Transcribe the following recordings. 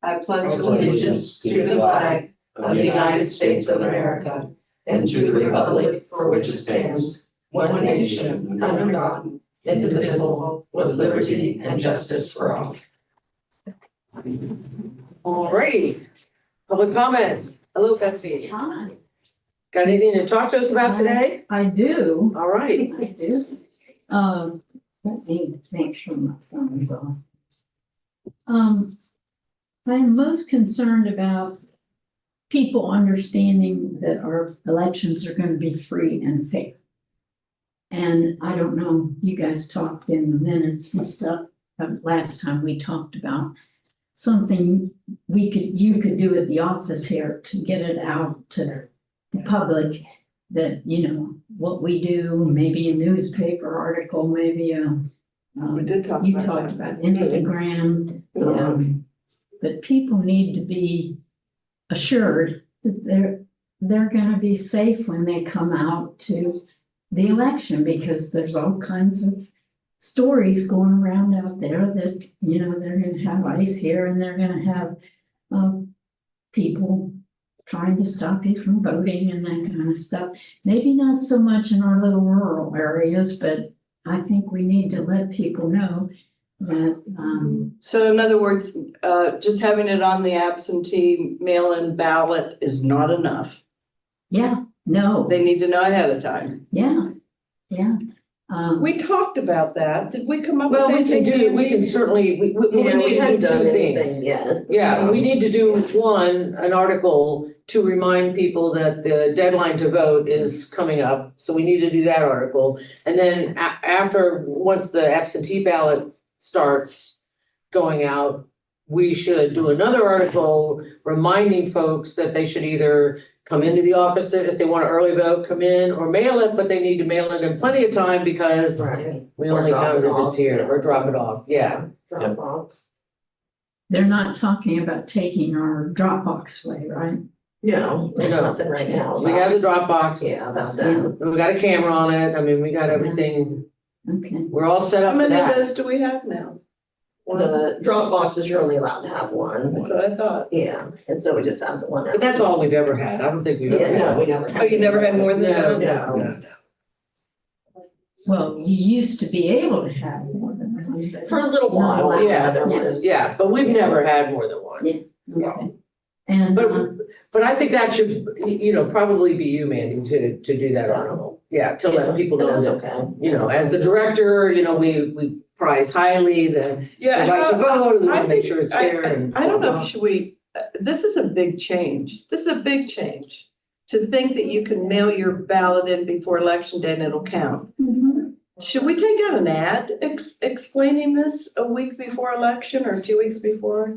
I pledge allegiance to the flag of the United States of America and to the republic for which it stands, one nation, under God, indivisible, with liberty and justice for all. Alrighty, public comment. Hello, Betsy. Hi, Got anything to talk to us about today? I do. All right. I do. Let me make sure my phone's off. I'm most concerned about people understanding that our elections are going to be free and fair. And I don't know, you guys talked in the minutes and stuff, last time we talked about something you could do at the office here to get it out to the public that, you know, what we do, maybe a newspaper article, maybe We did talk you about talked that. about Instagram. But people need to be assured that they're gonna be safe when they come out to the election, because there's all kinds of stories going around out there that, you know, they're gonna have ICE here and they're gonna have people trying to stop you from voting and that kind of stuff. Maybe not so much in our little rural areas, but I think we need to let people know that, So in other words, just having it on the absentee mail-in ballot is not enough. no, They need to know ahead of time. yeah. We talked about that. Did we come up with Well, we anything? we can certainly, we need to do two things. yet. Yeah, we need to do an article to remind people that the deadline to vote is coming up. So we need to do that article. And then once the absentee ballot starts going out, we should do another article reminding folks that they should either come into the office if they want to early vote, come in, or mail it, but they need to mail it in plenty of time because Right. we Or only drop count it it if it's off. here, or drop it off, yeah. Dropbox. They're not talking about taking our Dropbox away, right? No, there's No. nothing right now. We have the Dropbox, Yeah, about that. we got a camera on it, I mean, we got everything, Okay, we're all set How up for many of that. those do we have now? One. The Dropboxes, you're only allowed to have one. That's what I thought. Yeah, and so we just have the one. But that's all we've ever had, I don't think we've ever Yeah, no, had. we never had. Oh, you never had more than that? No. well, you used to be able to have more than one. but- For a little while, yeah, there Yeah. was. Yeah, but we've never had more than one. Okay. And, But I think that should, you know, probably be you, Mandy, to do that article. Yeah, to let people know That's that, okay. you know, as the director, you know, we prize highly the Yeah. right to vote, and we I wanna make think- sure it's fair and. I don't know if this is a big change. This is a big change. To think that you can mail your ballot in before election day and it'll count. Mhm. Should we take out an ad explaining this a week before election or 2 weeks before?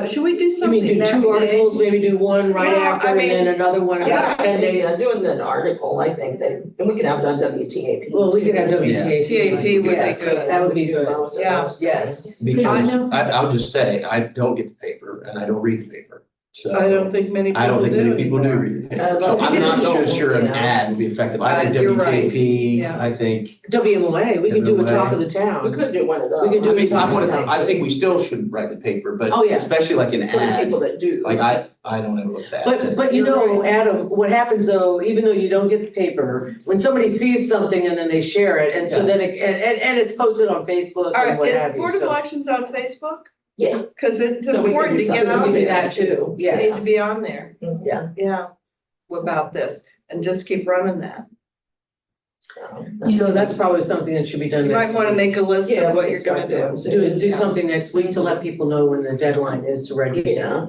Should we do You something mean do that two day? articles, maybe do one right Well, after I and mean, then another one yeah, about 10 days? Doing an article, I think that, and we could have it on WTAP. Well, we could have WTAP. TAP would be Yes, good. that would be good. Both of Yeah. those. Yes. Because I know- I'll just say, I don't get the paper and I don't read the paper. So I don't think many people do. I don't think many people do read the paper. So I'm not so sure an ad would be effective. I think You're right. WTAP, Yeah. I think. WMLA, we could do a talk of the We town. could do one of those. We could do I mean, it. I think we still should write the paper, but Oh, yeah. especially like an For the people ad, that do. like I don't ever look at that. But you know, Adam, what happens though, even though you don't get the paper, when somebody sees something and then they share it, and so Yeah. then and it's posted on Facebook All and right, what is have you, Board of so. Elections on Facebook? Yeah. Cause it's So we can important do to get something. on We do there. that too, It needs yes. to be on there. Yeah. Yeah. About this and just keep running that. So that's probably something that should be done You next might wanna week. make a list Yeah, of what we you're can gonna start do. doing Do something next week to let people know when the deadline is to register. Yeah.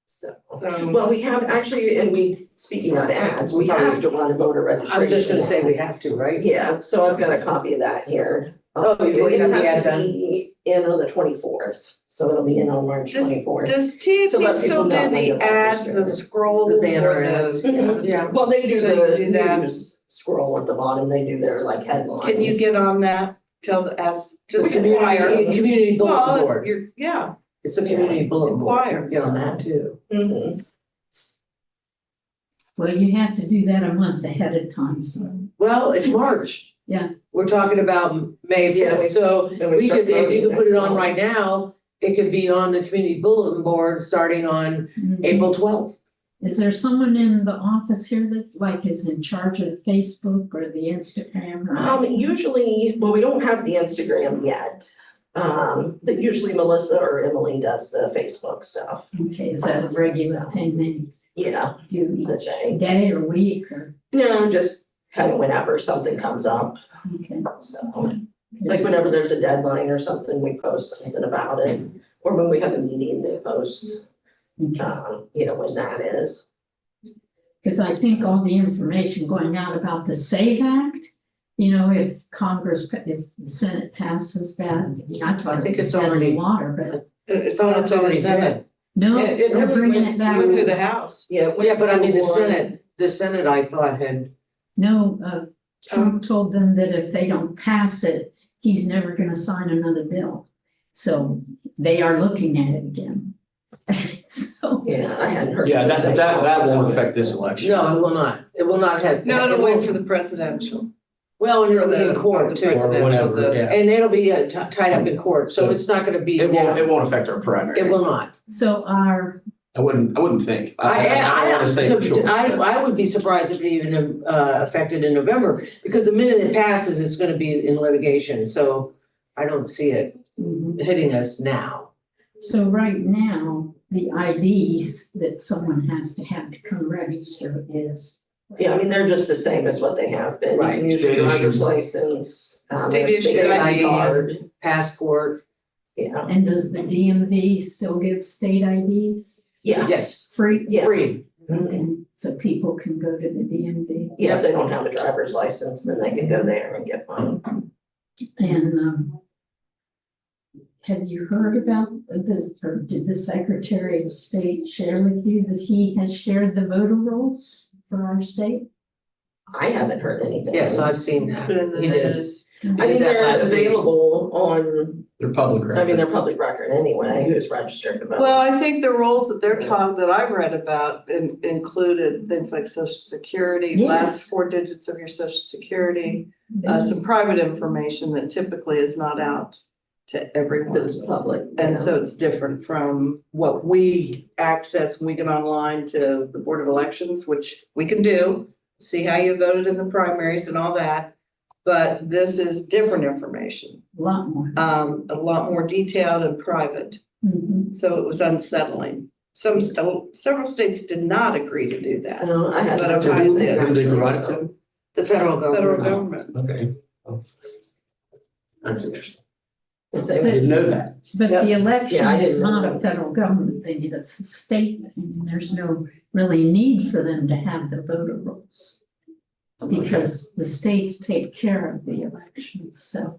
So, So, well, we have actually, and speaking of ads, we have to run a voter I registration. was just gonna say we have to, right? Yeah, so I've got a copy of that here. Oh, you It have the ad has to done? be in on the 24th, so it'll be in on March does 24th. does To TAP let still people do know when the to ad, register. the scroll The or banner ads. the? Yeah. Well, they do So you the do that. news scroll at the bottom, they do their like headlines. Can you get on that? Just Community inquire. community bulletin Well, board. yeah, It's a community bulletin board. Inquire. Get on that too. Mhm. Well, you have to do that a month ahead of time, so. Well, it's March. Yeah. We're talking about May Yeah, 5th, so Then we start could, if you voting could put it next on month. right now, it could be on the community bulletin board starting on April 12th. Is there someone in the office here that like is in charge of Facebook or the Instagram or? Usually, well, we don't have the Instagram yet. But usually Melissa or Emily does the Facebook stuff. Okay, is that a regular thing they Yeah, do the each day or week or? no, just kind of whenever something comes up, Okay. so. Like whenever there's a deadline or something, we post something about it, or when we have a meeting, they post, when that is. Because I think all the information going out about the SAVE Act, if if the Senate passes that, I think it's dead in the already- water, but It's on through the Senate. no, It they're only bringing went it back. Went through the House. Yeah. Yeah, but I mean, the Senate I thought had, No, Trump told them that if they don't pass it, he's never gonna sign another bill. So they are looking at it again. So, Yeah, I hadn't heard. Yeah, anything that won't else. affect this election. no, it will not. It will not have. No, it it'll wait won't- for the presidential. Well, and it'll be in the court too. Or presidential, whenever, the- yeah. And it'll be tied up in court, so it's not gonna be. It won't affect our primary. It will not. so our, I wouldn't think. I don't wanna say for sure. I would be surprised if it even affected in November, because the minute it passes, it's gonna be in litigation, so I don't see it hitting us now. so right now, the IDs that someone has to have to come register is. Yeah, I mean, they're just the same as what they have been. You Right. can use your State driver's issued. license, State a issued ID. card, Passport, yeah, And does the DMV still give state IDs? yeah. yes, Free? Yeah. free. Mhm. Okay, so people can go to the DMV. Yeah, if they don't have a driver's license, then they can go there and get one. And, have you heard about this, or did the Secretary of State share with you that he has shared the voter rolls for our state? I haven't heard anything. Yes, I've seen that. Put in the He did. news. I did mean, that they're last week. available on, They're public record. I mean, they're public record anyway, who's registered to vote. Well, I think the roles that they're talking, that I've read about included things like social security, last Yes. 4 digits of your social security, some private information that typically is not out to everyone. That's public. And so it's different from what we access when we get online to the Board of Elections, which we can do, see how you voted in the primaries and all that. But this is different information, A lot more. a lot more detailed and private. Mhm. So it was unsettling. Several states did not agree to do that. I had. But To Ohio who did. did they provide it to? The federal Federal government. government. Okay. Oh. That's interesting. If I they- didn't know that. But the election Yeah, I is didn't not know. a federal government thing, it's a state thing, and there's no really need for them to have the voter rolls. Because the states take care of the elections, so.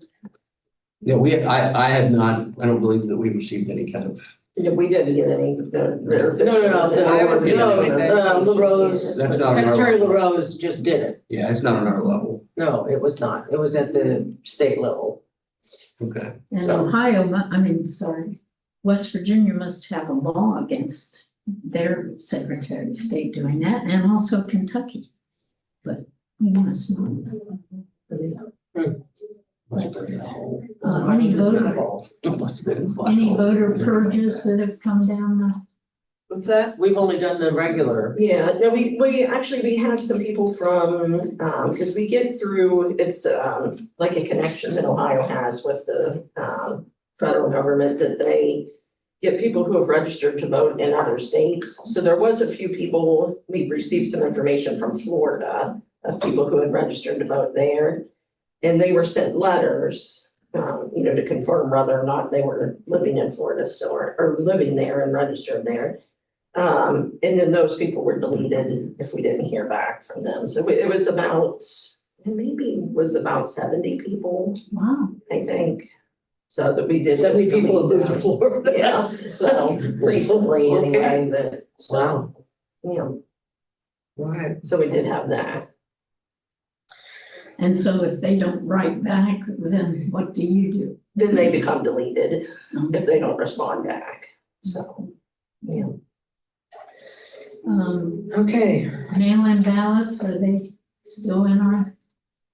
Yeah, I had not, I don't believe that we received any kind of, We didn't get any, No, no, I haven't seen anything. LaRose, That's not on our Secretary level. LaRose just did it. yeah, it's not on our level. No, it was not. It was at the state level. Okay. And So- Ohio, West Virginia must have a law against their Secretary of State doing that, and also Kentucky. But we must not. Any voter purges that have come down the, What's that? We've only done the regular. Yeah, no, we have some people from, because we get through, it's, like a connection that Ohio has with the, federal government, that they get people who have registered to vote in other states. So there was a few people, we received some information from Florida of people who had registered to vote there. And they were sent letters, to confirm whether or not they were living in Florida still, or living there and registered there. And then those people were deleted if we didn't hear back from them. So it was about, about 70 people, wow, I think. So that we did. 70 people have moved to Florida. Yeah, so recently anyway, that, Wow. right. so we did have that. And so if they don't write back, then what do you do? Then they become deleted if they don't respond back. So, yeah. Okay. Mail-in ballots, are they still in our,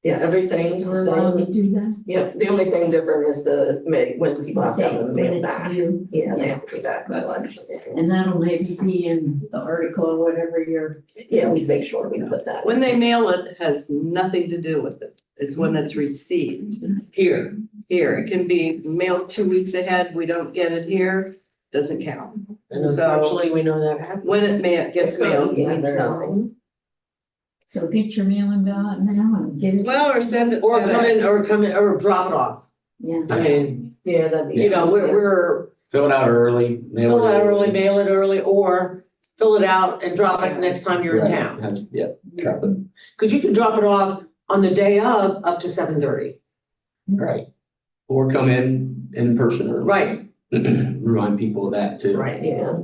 Yeah, everything's the We're allowed to same. do that? Yeah, the only thing different is when people have to have them When mailed it's back. due. Yeah, they have to be back by election. And that'll maybe be in the article or whatever you're. Yeah, we make sure we put that. When they mail it, has nothing to do with it. It's when it's received. Here, Here, it can be mailed 2 weeks ahead. We don't get it here, doesn't count. and So- unfortunately, we know that happens. When it gets mailed, Yeah, it's they're- not. So get your mailing ballot now and get it. Well, or send it. Or FedEx. come in, or drop it off. Yeah. I mean, Yeah, that'd be. you know, easiest. we're Fill it out early. mail fill it out early, mail it early, or fill it out and drop it next time you're in Right, town. Yeah, drop it. Cause you can drop it off on the day of up to 7:30. Right. Or come in person or. Right, Remind people of that too. right. Yeah.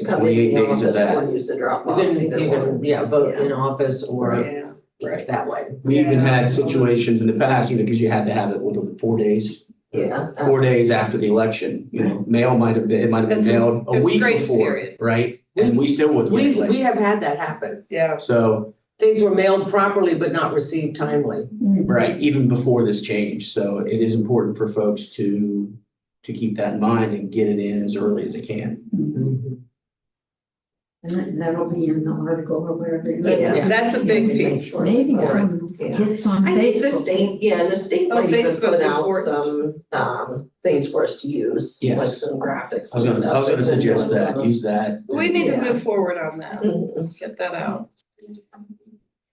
28 days of that. Or use the drop You box, can, either you one. can, yeah, vote in office or Yeah. Right. that way. We even Yeah. had situations in the past, because you had to have it within 4 days. Yeah. 4 days after the election, mail it might have been It's a- mailed a it's week grace before, period. right? And we still would get We it late. have had that happen. Yeah. So, Things were mailed properly but not received timely. right, even before this change, so it is important for folks to keep that in mind and get it in as early as they can. And that'll be in the article or whatever. Yeah. That's a big piece. Maybe Yeah. some Yeah. hits on I think the Facebook. state, the state Oh, might even Facebook's put out important. some, things for us to use. Yes. Like some graphics. I was and gonna stuff. suggest that, use that. We need to Yeah. move forward on that. Mhm. Get that out.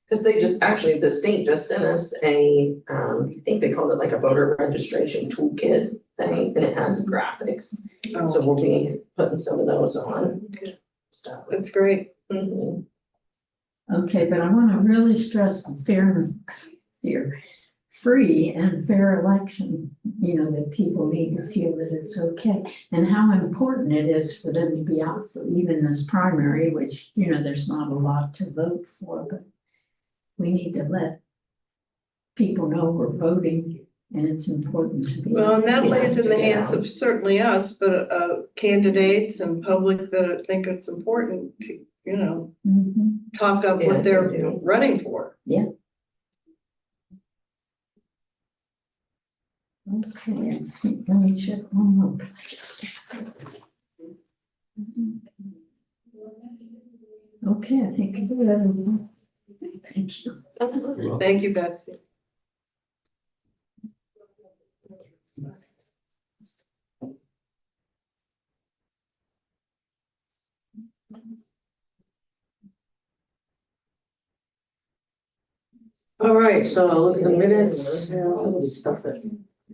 Cause they the state just sent us I think they called it like a voter registration toolkit thing, and it has graphics. So we'll be putting some of those on. So, That's great. mhm. Okay, but I want to really stress the free and fair election, that people need to feel that it's okay. And how important it is for them to be out for even this primary, which, there's not a lot to vote for, but we need to let people know we're voting and it's important to be. Well, and that Yeah, lays in the yeah. hands of certainly us, but candidates and public that think it's important to, Mhm. talk up Yeah, what they're they do. running for. Okay, I think, let me check one more. Okay, I think I did everything. Thank you. Thank you, Betsy. All right, so look at the minutes, all this stuff that.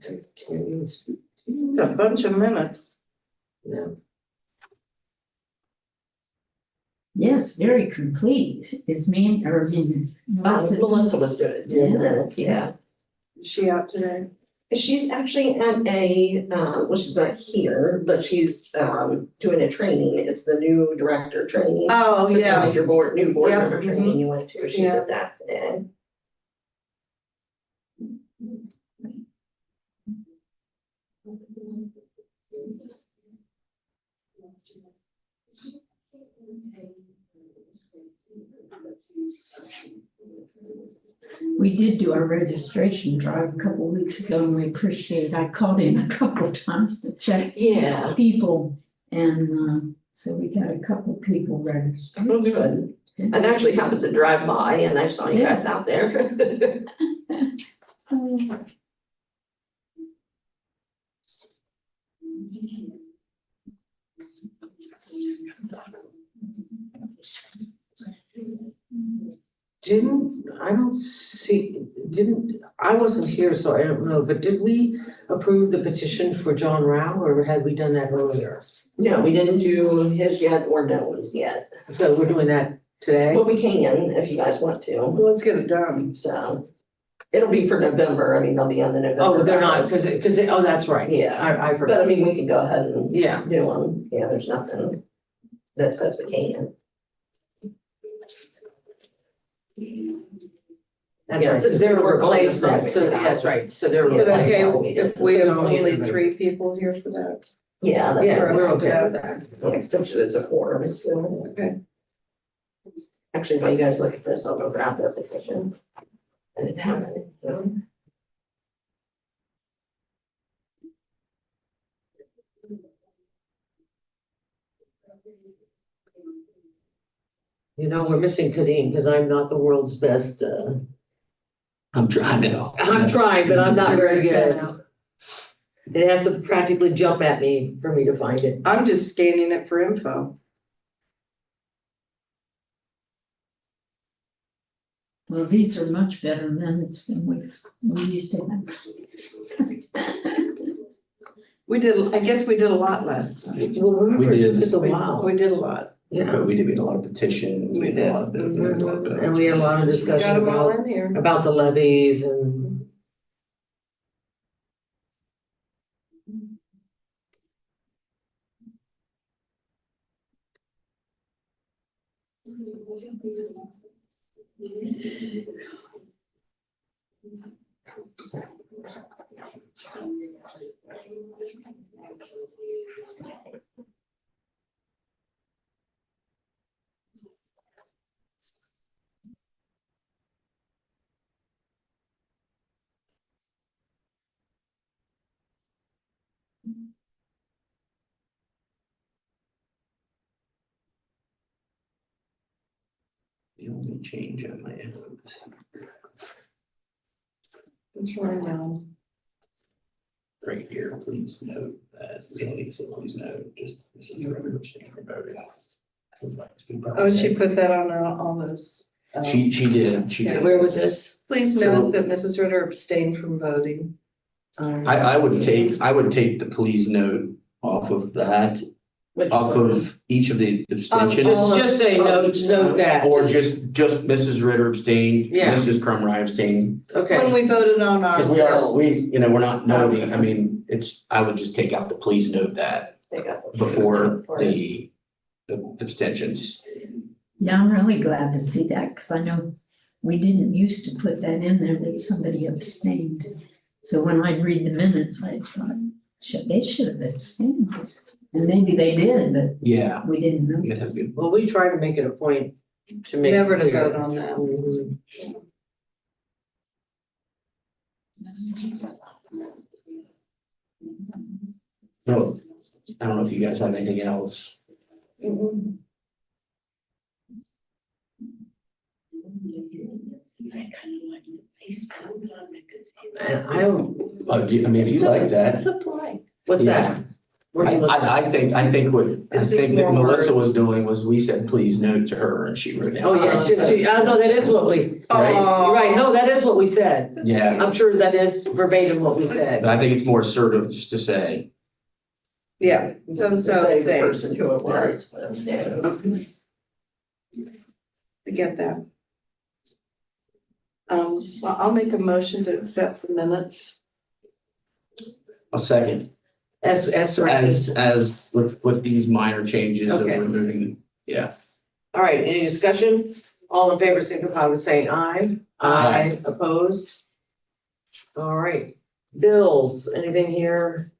Can't even speak. It's a bunch of minutes. Yeah. Yes, very complete. Is Melissa was doing Yeah. minutes, yeah. Is she out today? She's actually at she's not here, but she's doing a training. It's the new director training. Oh, So yeah. like your new board Yeah, member training you went to, she's Yeah. at that today. We did do our registration drive a couple weeks ago and we appreciate, I called in a couple times to check Yeah. people. And so we got a couple people registered. Oh, good. And actually happened to drive by and I saw you guys out there. I wasn't here, so I don't know, but did we approve the petition for John Rao or had we done that earlier? No, we didn't do his yet or Dylan's yet. So we're doing that today? But we can if you guys want to. Well, let's get it done. So it'll be for November. I mean, they'll be on the November. Oh, they're not, ballot. oh, that's right. Yeah. I But forgot. I mean, we can go ahead and Yeah, do them. Yeah, there's nothing that says we can't. that's Yeah, right, so because they're a we're going to replacement, so primary that's right, so they're a Is it okay replacement. if we have So don't only need- 3 people here for that? Yeah, that's. Yeah, right. we're okay with that. Yeah, since it's a quorum still. Okay. Actually, while you guys look at this, I'll go grab the petition. I didn't have it, no. You know, we're missing Kadeem because I'm not the world's best, I'm trying to. I'm trying, but I'm not very good. It has to practically jump at me for me to find it. I'm just scanning it for info. Well, these are much better minutes than we used to have. We did, I guess we did a lot last time. Well, remember, it took did. us a while. We did a lot. Yeah. But we did a lot of petitions, we did a lot of. And we had a lot of Just got discussion them all about, in here. about the levies and. The only change on my end. I'm sorry now. Right here, please note that, we don't need to say please note, just this is the record of standing voting. Oh, she put that on all those. She did. Where was this? Please note that Mrs. Ritter abstained from voting. I would take the please note off of that, Which off one? of each of the abstentions. Just say note that. Or just Mrs. Ritter abstained, Yeah. Mrs. Crumry abstained, Okay, When we voted on our because bills. we're not noting, I mean, I would just take out the please note that They got the- before the abstentions. Yeah, I'm really glad to see that, because I know we didn't used to put that in there that somebody abstained. So when I read the minutes, I thought, they should have abstained. And maybe they did, but Yeah. we didn't know. You have to- well, we try to make it a point to make. it Never to clear. vote on that. Mhm. No, I don't know if you guys have anything else. And I don't, I mean, if you like that. It's a play. what's that? Where do you look? I think what, I It's just think that more Melissa words. was doing was we said, please note to her, and she wrote it. Oh, yes, no, that is what we, Oh. right, no, that is what we said. Yeah, I'm sure that is verbatim what we but said. I think it's more assertive just to say, Yeah, so and Just so to say the abstained. person who it was, abstained. I get that. Well, I'll make a motion to accept the minutes. a second, As with these minor changes of Okay. removing, yeah. All right, any discussion? All in favor, signify by saying aye. Aye. Opposed? All right, bills, anything here?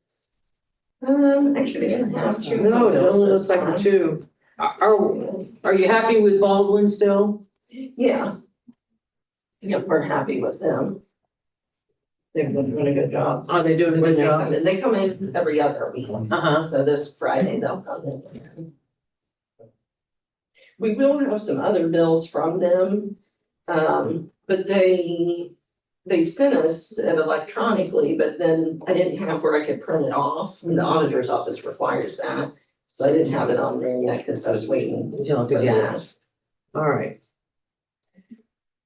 Actually, I didn't have two. No, it bills only this looks like the time. two. Are you happy with Baldwin still? Yeah. Yeah, we're happy with them. They've been doing a good job. Are they doing a When good they job? come in, they come in every other week. Uh-huh, So this Friday they'll come in. We will have some other bills from them, but they sent us it electronically, but then I didn't have where I could print it off, and the auditor's office requires that. So I didn't have it on there yet, because I was waiting you'll have for to get that. it. All right.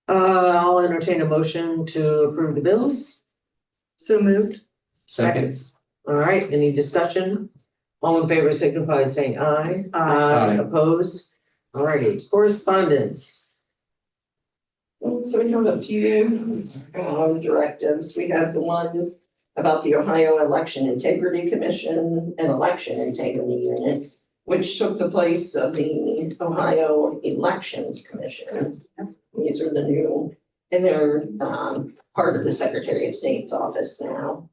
I'll entertain a motion to approve the bills. So moved. Second, All right, any discussion? All in favor signify by saying aye. Aye. Opposed? All righty, correspondence. So we have a few directives. We have the one about the Ohio Election Integrity Commission and Election Integrity Unit, which took the place of the Ohio Elections Commission. These are the new, and they're part of the Secretary of State's office now.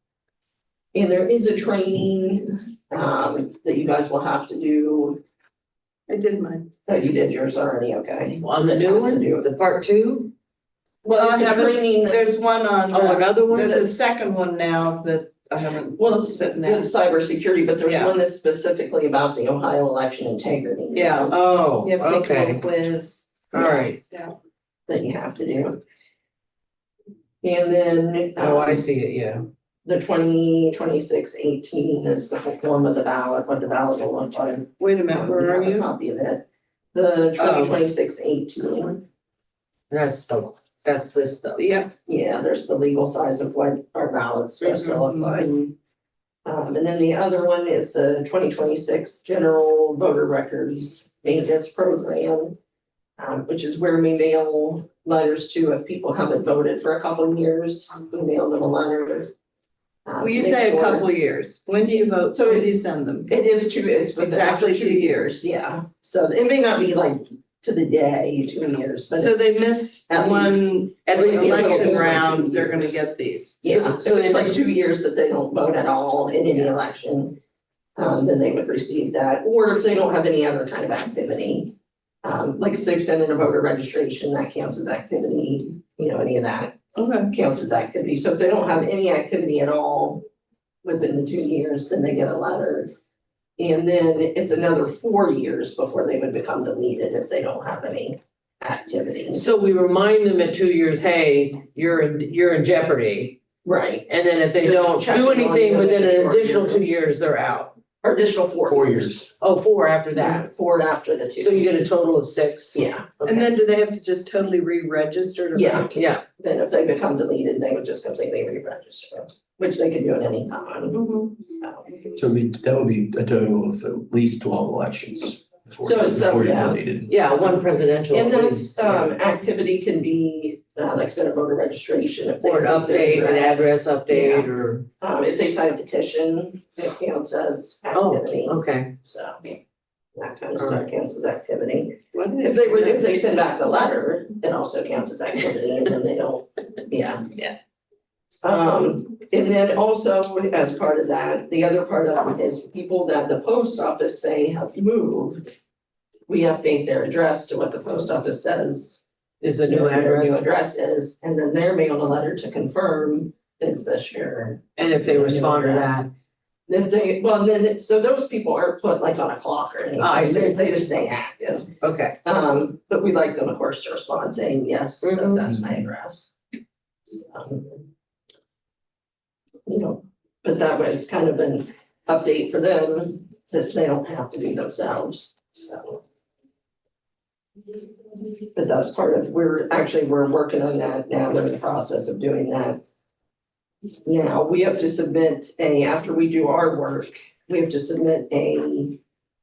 And there is a training that you guys will have to do. I did mine. Oh, you did yours already, okay. On the new Has to one, do- the part two? Well, I it's a haven't- training There's that's, one on, Oh, another one there's a that's, second one now that I haven't, well, it's sitting there. it's cybersecurity, but there's Yeah. one that's specifically about the Ohio election integrity. Yeah. oh, You have to take a okay, little quiz. all right. That you have to do. And then, Oh, I see it, yeah. the 2026-18 is the full form of the ballot, what the ballot will look like. Wait a minute, where are We have a you? copy of it. The 2026-18, That's this stuff. Yeah. yeah, there's the legal size of what our ballot's supposed to look like. And then the other one is the 2026 General Voter Records Maintenance Program, which is where we mail letters to if people haven't voted for a couple of years, we mail them a letter. Well, you to make say a sure- couple of years. When do you vote? So When do you send them? It is it's within Exactly after 2 years. Yeah, so it may not be like to the day, 2 years, but So it's- they miss At one At least it's election over round, 2 they're gonna years. get these. Yeah, so if it's they- like 2 years that they don't vote at all in any election, then they would receive that, or if they don't have any other kind of activity. Like if they've sent in a voter registration, that counts as activity, any of that Okay. counts as activity. So if they don't have any activity at all within the 2 years, then they get a letter. And then it's another 4 years before they would become deleted if they don't have any activity. So we remind them at 2 years, hey, you're in jeopardy. Right, And then if they Just don't checking do on anything you within to make an sure additional you're- 2 years, they're out. or additional 4 4 years. years. Oh, 4 after that. 4 after the 2. So you get a total of 6? Yeah, And then do they have to just totally re-register to Yeah. vote? Yeah, then if they become deleted, they would just completely re-register, which they could do at any time, so. So that would be a total of at least 12 elections before So it's, before you're yeah. deleted. yeah, one presidential And at then, least. activity can be, like I said, a voter registration if they. Or an update update, their an address update, Yeah. or, If they sign a petition, it counts as oh, activity, okay. so that kind of stuff counts as activity. What If they send back the letter, it also counts as activity and then they don't, yeah. Yeah. And then also as part of that, the other part of it is people that the post office say have moved. We update their address to what the post office says Is the new their new address, address is, and then they're mailed a letter to confirm is this your. and if they new respond to address. that, If they, well, then, so those people aren't put like on a clock or anything. I see. They just stay active. okay. But we like them, of course, to respond saying, yes, Mhm. that's my address. But that was kind of an update for them that they don't have to do themselves, so. But that's part of, we're working on that now, we're in the process of doing that. Now, we have to submit after we do our work, we have to submit a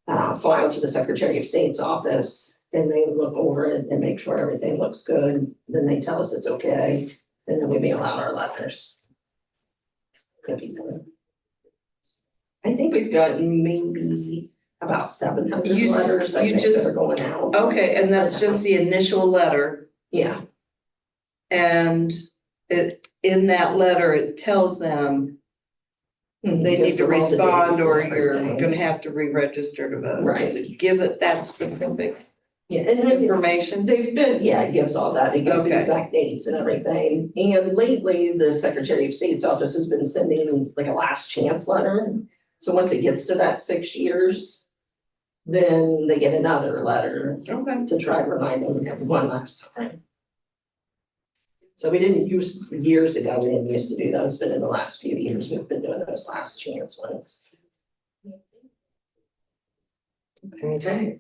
file to the Secretary of State's office. And they look over it and make sure everything looks good, then they tell us it's okay, and then we mail out our letters. Could be good. I think we've gotten maybe about 700 You s- letters, I you think, just- that are going out. Okay, and that's just the initial letter, Yeah, and in that letter, it tells them they need Gives to them all the respond dates or and you're everything. gonna have to re-register to vote. Right. Does it give it that specific Yeah, and then information? they've been, yeah, it gives all that, it gives the Okay. exact dates and everything. And lately, the Secretary of State's office has been sending like a last chance letter. So once it gets to that 6 years, then they get another letter Okay. to try to remind them one last time. So we didn't years ago, we didn't used to do those, but in the last few years, we've been doing those last chance ones. Okay.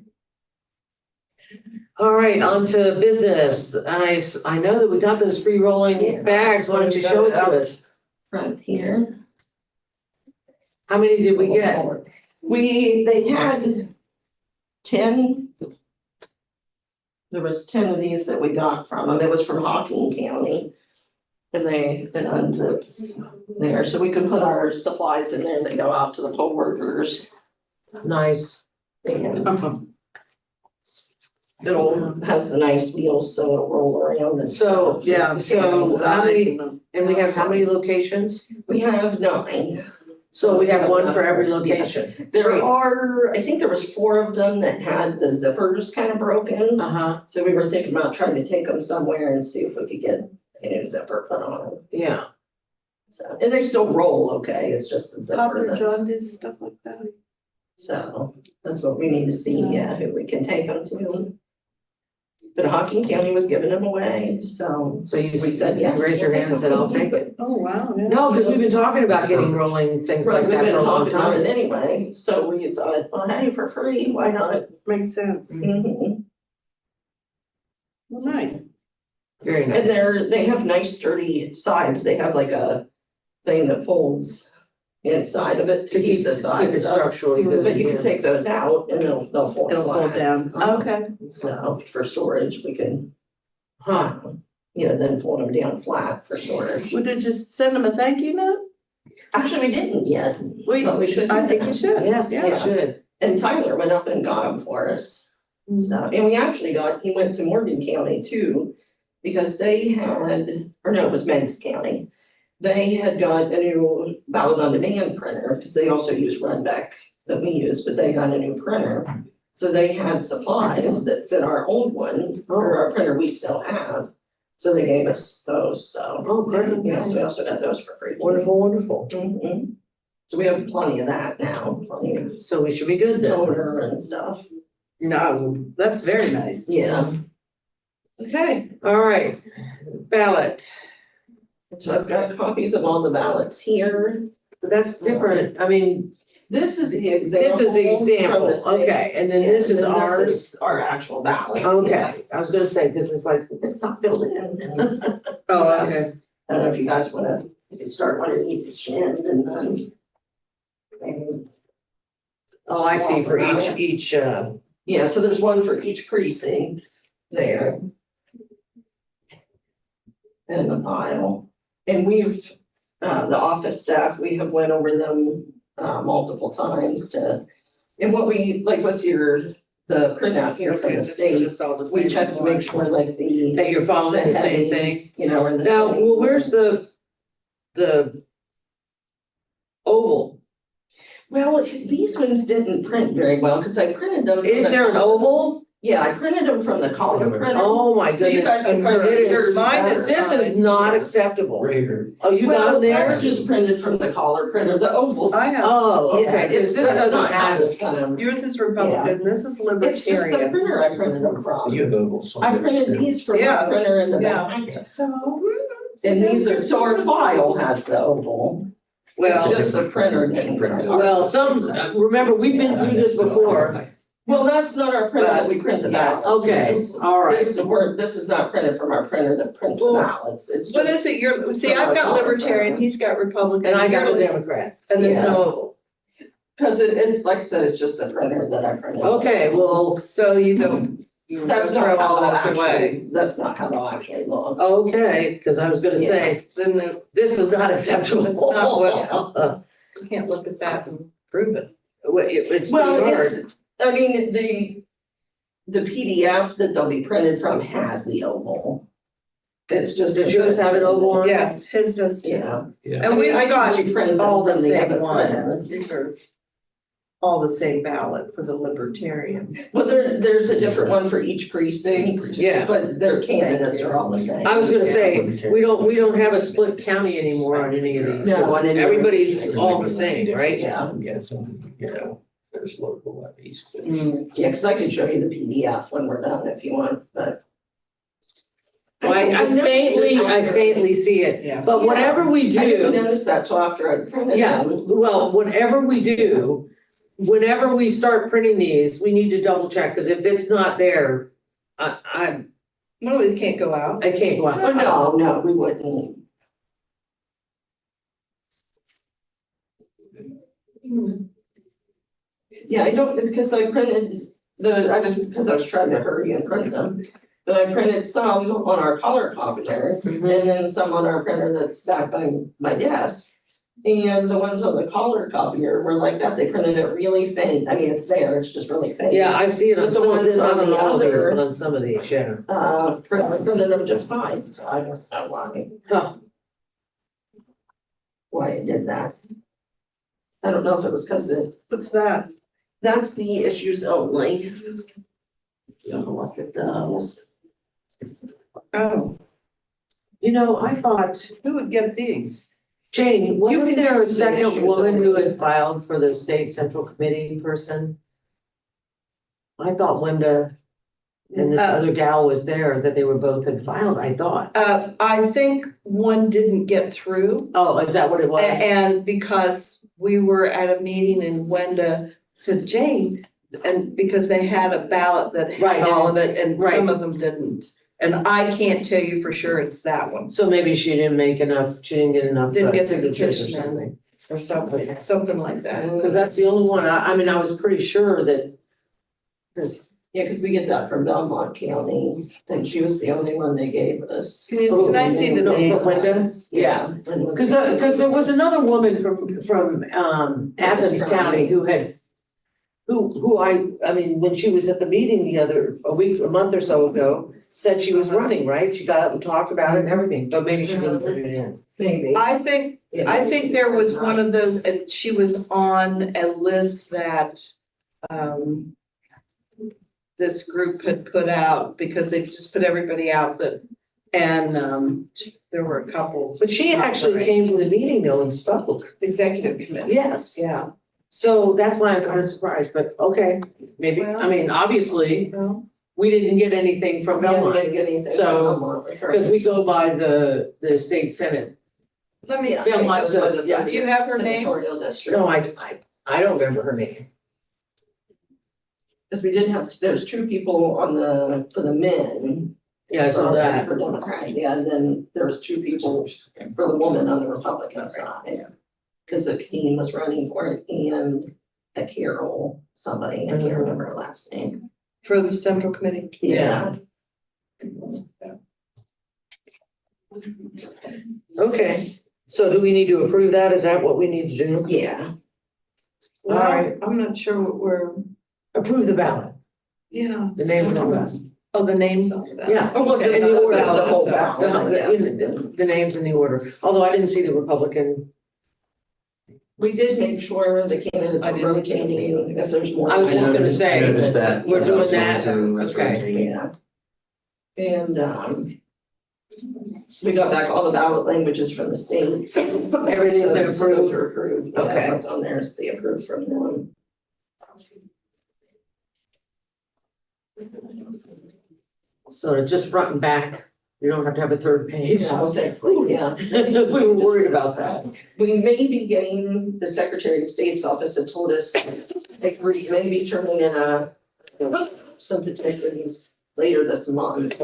All right, on to business. I know that we got those free rolling bags. Why don't you show it to us? Right here. How many did we get? They had 10. There was 10 of these that we got from them. It was from Hocking County. And it unzips there, so we could put our supplies in there. They go out to the poll workers. Nice. And has the nice wheels, so it'll roll around and So, stuff. so how many, and we have how many locations? We have 9. So we have one for every location. There are, I think there was 4 of them that had the zippers kind of broken. Uh-huh, So we were thinking about trying to take them somewhere and see if we could get a new zipper put on them. yeah. So, and they still roll okay, it's just the zipper Papa that's. John did stuff like that. So that's what we need to see, yeah, who we can take them to. But Hocking County was giving them away, so So you we said yes. raise your we'll hand and take said, them. I'll take it. Oh, wow. yeah. No, because we've been talking about getting rolling things Right, like we've that been for a long talking about it time. anyway, so we thought, well, hey, for free, why not? Makes sense. Mhm. Well, nice. Very And nice. they have nice sturdy sides, they have like a thing that folds inside of it to keep the Keep it sides up. structurally good. But you can yeah. take those out and they'll fold It'll fold flat. down. Okay. So for storage, we can, Huh, then fold them down flat for storage. Well, did you send them a thank you note? Actually, we didn't yet, we, but we should. I do think that. you should. yes, Yeah. you should. And Tyler went up and got them for us. So, and we actually he went to Morgan County too, because they had, or no, it was Meigs County. They had got a new ballot on demand printer, because they also use Runback that we use, but they got a new printer. So they had supplies that fit our old one, or our printer we still have. So they gave us those, so. Oh, great, Yeah, so we nice. also got those for free. Wonderful, wonderful. Mhm. So we have plenty of that now, plenty of So we should be good then. toner and stuff. No, that's very nice. Yeah. Okay, All right, ballot. so I've got copies of all the ballots here. But that's different, I mean, This is the example. this is the from example, the state. okay, and then this is Yeah, and ours. is our actual ballots. yeah. Okay, I was gonna say, this is like, it's not filled in. Oh, Yes. okay. I don't know if you guys wanna, you can start underneath the chin and then. maybe- Oh, I see, for each, Yeah, so there's one for each precinct there. And the pile, and we've, the office staff, we have went over them, multiple times to. And what we, like with the printout here from Okay, the this is state, just all the we same check to make one. sure like the. that you're following the same thing. headings, You know, are the Now, same. well, where's the oval? Well, these ones didn't print very well, because I printed them. from Is the there an color- oval? Yeah, I printed them from the color printer. Oh, my So you goodness. guys can It probably see is- yours Mine better. is- This is not Yeah. acceptable. Right here. Oh, you got Well, them there? that's just printed from the color printer, the ovals. I have, Oh, Yeah, okay, because this that's doesn't not how have, it's gonna. yours is Republican, this is It's just the Libertarian. printer I printed them from. You have ovals. I printed these from the Yeah. printer in the Yeah. back. And these are, so our file has the oval. It's well, just the printer didn't print it. remember, we've been through this before. Well, that's not our printer that we print the ballots. Okay, all right. This is not printed from our printer that prints the Well, ballots, it's What just. is it, see, I've got Libertarian, he's got Republican. And I got a you're- Democrat. And there's Yeah. no oval. Cause it's, like I said, it's just the printer that I printed. Okay, well, So you don't, you That's throw not how all they'll those away. actually, that's not how they'll actually look. okay, because I was gonna say, Then the, this is not acceptable. It's not well. you can't look at that and prove it. It's Well, pretty hard. it's, I mean, the PDF that they'll be printed from has the oval. It's just. Does yours have an oval on it? Yes, his does too. Yeah. Yeah. And we've got usually print them all the from same other one. printer. These are all the same ballot for the Libertarian. Well, there's a different one for each precinct. Yeah. But their candidates are all the same. I was gonna say, we don't have a split county anymore on any of these. No, on any of Everybody's these. all the same, right? Yeah. Yeah, some, there's local levies. but- Yeah, cause I can show you the PDF when we're done if you want, but. Well, I faintly see it, Yeah. but whatever we I didn't do, notice that till after I printed yeah, them. well, whatever we do, whenever we start printing these, we need to double check, because if it's not there, I No, it can't go out. can't go out. Oh, no, we wouldn't. Yeah, I don't, it's because I printed because I was trying to hurry and print them. But I printed some on our color copier and then some on our printer that's back by my desk. And the ones on the color copier were like that, they printed it really faint, I mean, it's there, it's just really faint. Yeah, I see it on But the some of ones these, not on on the all of these, other- but on some of these, yeah. Printed them just fine, so I don't know Huh. why I did that. I don't know if it was because What's that? that's the issues only. You don't look at those. Oh, You know, I thought, who would get these? Jane, wasn't can there a choose the second issues woman who only. had filed for the state central committee person? I thought Linda and this other gal was there, that they were both had filed, I thought. I think one didn't get through. Oh, is that what it was? And because we were at a meeting and Wenda said, Jane, and because they had a ballot that Right, had all of it and some right. of them didn't. And I can't tell you for sure it's that one So maybe she didn't make enough, she didn't get enough Didn't get the signatures or petition in. something. or something, something like that. Cause that's the only one, I mean, I was pretty sure that. Cause, Yeah, because we get that from Belmont County, and she was the only one they gave us. Can I see the No, name? for Linda? Yeah. Cause there was another woman from Athens County who had. Who I mean, when she was at the meeting a month or so ago, said she was running, right? She got up and talked about it and everything, but maybe she didn't put it in. Maybe. I think there was one of those, and she was on a list that this group had put out because they just put everybody out and there were a couple. But she actually came to the meeting though and spoke. Executive committee. Yes. Yeah. So that's why I'm kind of surprised, but okay, maybe, I mean, obviously, Well, we didn't get anything from Yeah, we Belmont. didn't get anything from So, Belmont with her. Cause we go by the state senate. let me Yeah, see. Belmont, it goes by the yeah. Do you have her name? Senatorial district. No, I don't remember her name. Because we did have, there's two people on for the men. Yeah, I saw that. For Democrat, yeah, and then there was two people for the woman on the Republican side. Because the Keene was running for it and a Carol, somebody, I can't remember her last name. For the central committee. Yeah. Okay, so do we need to approve that? Is that what we need to do? Yeah. Well, Alright. I'm not sure what we're, Approve the ballot, yeah. the name of the ballot. Oh, the names on the ballot. Yeah. Oh, well, And just the the order, ballot, the whole itself. ballot, yes. The names in the order, although I didn't see the Republican. We did make sure the candidates I are didn't- rotating if there's more. I was just gonna I say, noticed that. we're doing that. Okay. Yeah. And we got back all the ballot languages from the state. Everything's been So those approved? are approved, yeah, Okay. what's on there, they approved from them. So it's just front and back, you don't have to have a third page. Yeah, exactly, yeah. We were worried about that. We may be getting, the Secretary of State's office had told us, like, we may be turning in some petitions later this month.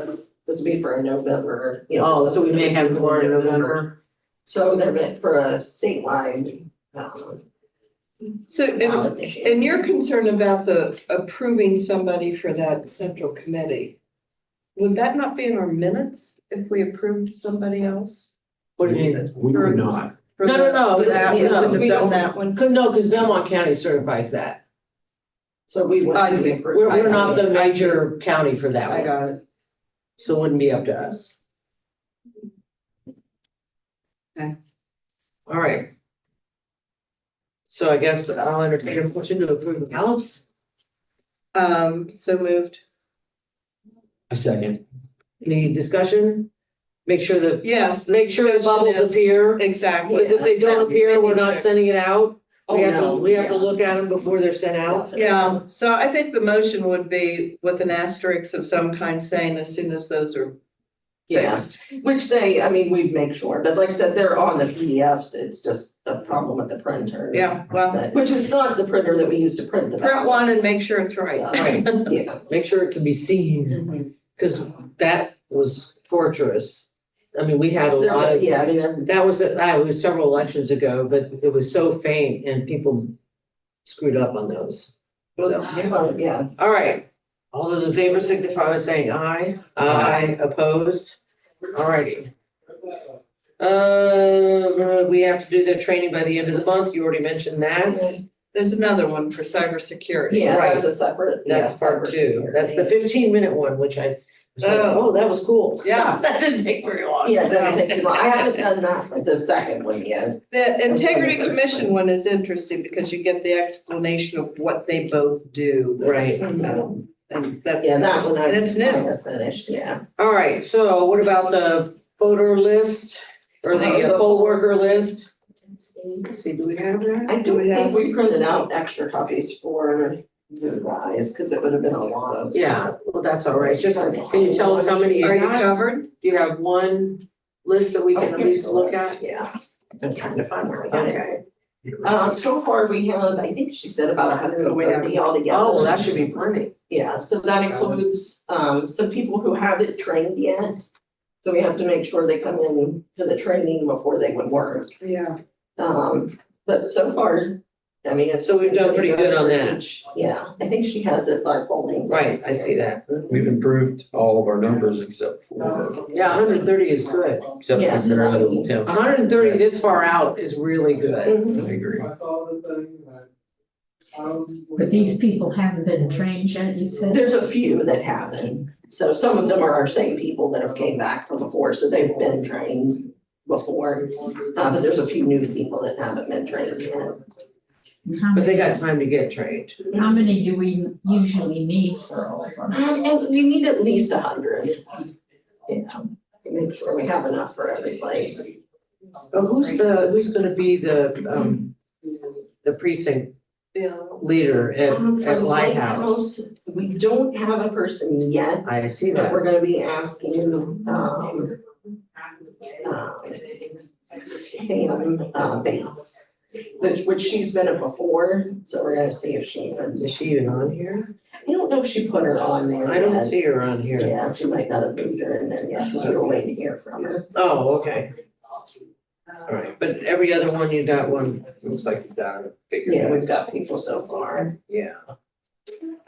This will be for a November, you know. Oh, so we may have more in November. So they're meant for a statewide, So, ballot issue. and you're concerned about the approving somebody for that central committee. Would that not be in our minutes if we approved somebody else? What do you mean? We were not. For No, that- no, no, for that, we no, wouldn't have we done don't- that one. No, because Belmont County certifies that. So we would. I see. We're not the I see. major county for that I one, got it. so it wouldn't be up to us. Okay. All right. So I guess I'll entertain a motion to approve the ballots. So moved. A second. Any discussion? Make sure that, Yes. make sure the bubbles discussion is- appear, Exactly. because if they don't appear, we're not sending it out. We have to, Oh, no, we have to yeah. look at them before they're sent out. Yeah, so I think the motion would be with an asterisk of some kind saying as soon as those are Yeah, fixed. which they, I mean, we'd make sure, but like I said, they're on the PDFs, it's just a problem with the printer. Yeah, well, But- Which is not the printer that we use to print the print one and ballots. make sure it's right. So, Right. Yeah. Make sure it can be seen, Mhm. because that was torturous. I mean, we had a lot of, Yeah, I mean, they're. that was several elections ago, but it was so faint and people screwed up on those. So, Yeah, all right, all those in favor signify by saying aye. Aye, opposed? All righty. We have to do the training by the end of the month, you already mentioned that. There's another one for cybersecurity. yeah, Right. that's a separate. That's yeah, part two, cybersecurity. that's the 15-minute one, which I Oh, that was cool. Yeah, that didn't take very long. Yeah, it doesn't take too long. I haven't done that, but the second one yet. The Integrity Commission one is interesting because you get the explanation of what they both do. Right. And that's. Yeah, that one I And it's new. kinda finished, yeah. All right, so what about the voter list or the poll worker list? Let's see, do we have that? I don't think we printed out extra copies for you guys, because it would have been a lot of. Yeah, well, that's all right. Just, can you tell us how many you Are you got? covered? Do you have one list that we can at least look at? Yeah, I'm trying to find where I got it. Okay. So far we have, I think she said about 130 altogether. Oh, well, that should be plenty. Yeah, so that includes, some people who haven't trained yet. So we have to make sure they come in to the training before they would work. Yeah. But so far, I mean, it's. So we've done pretty good on that. Yeah, I think she has it by polling. Right, I see that. We've improved all of our numbers except for, Yeah, 130 is good. except Yeah, for so that Maryland would and be- Tim. 130 this far out is really good. Mhm. I agree. But these people haven't been trained yet, you said? There's a few that haven't. So some of them are our same people that have came back from before, so they've been trained before. But there's a few new people that haven't been trained yet. How But they many, got time to get trained. how many do we usually need for all of them? And you need at least 100. Yeah, to make sure we have enough for every place. Oh, who's gonna be the precinct leader For at the Lighthouse? We don't have a person yet, I see but that. we're gonna be asking, Pam, Bates, which she's been it before, so we're gonna see if she, Is she even on here? I don't know if she put her on there I don't yet. see her on here. Yeah, she might not have moved her in there yet, because we were waiting to hear from her. Oh, okay. All right, but every other one you got one, Looks like you got it figured Yeah, out. we've got people so far. yeah.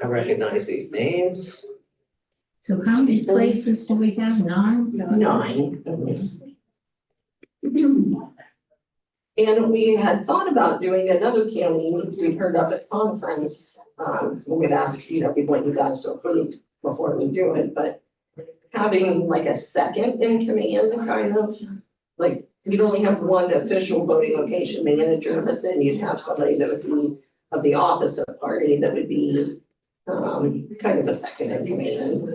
I recognize these names. So how many places do we have? 9? 9. And we had thought about doing another county, we heard up at conference, we'd asked, we want you guys to approve before we do it, but having like a second in command, kind of, like, you'd only have one official voting location manager, but then you'd have somebody that would be of the opposite party that would be, kind of a second in command,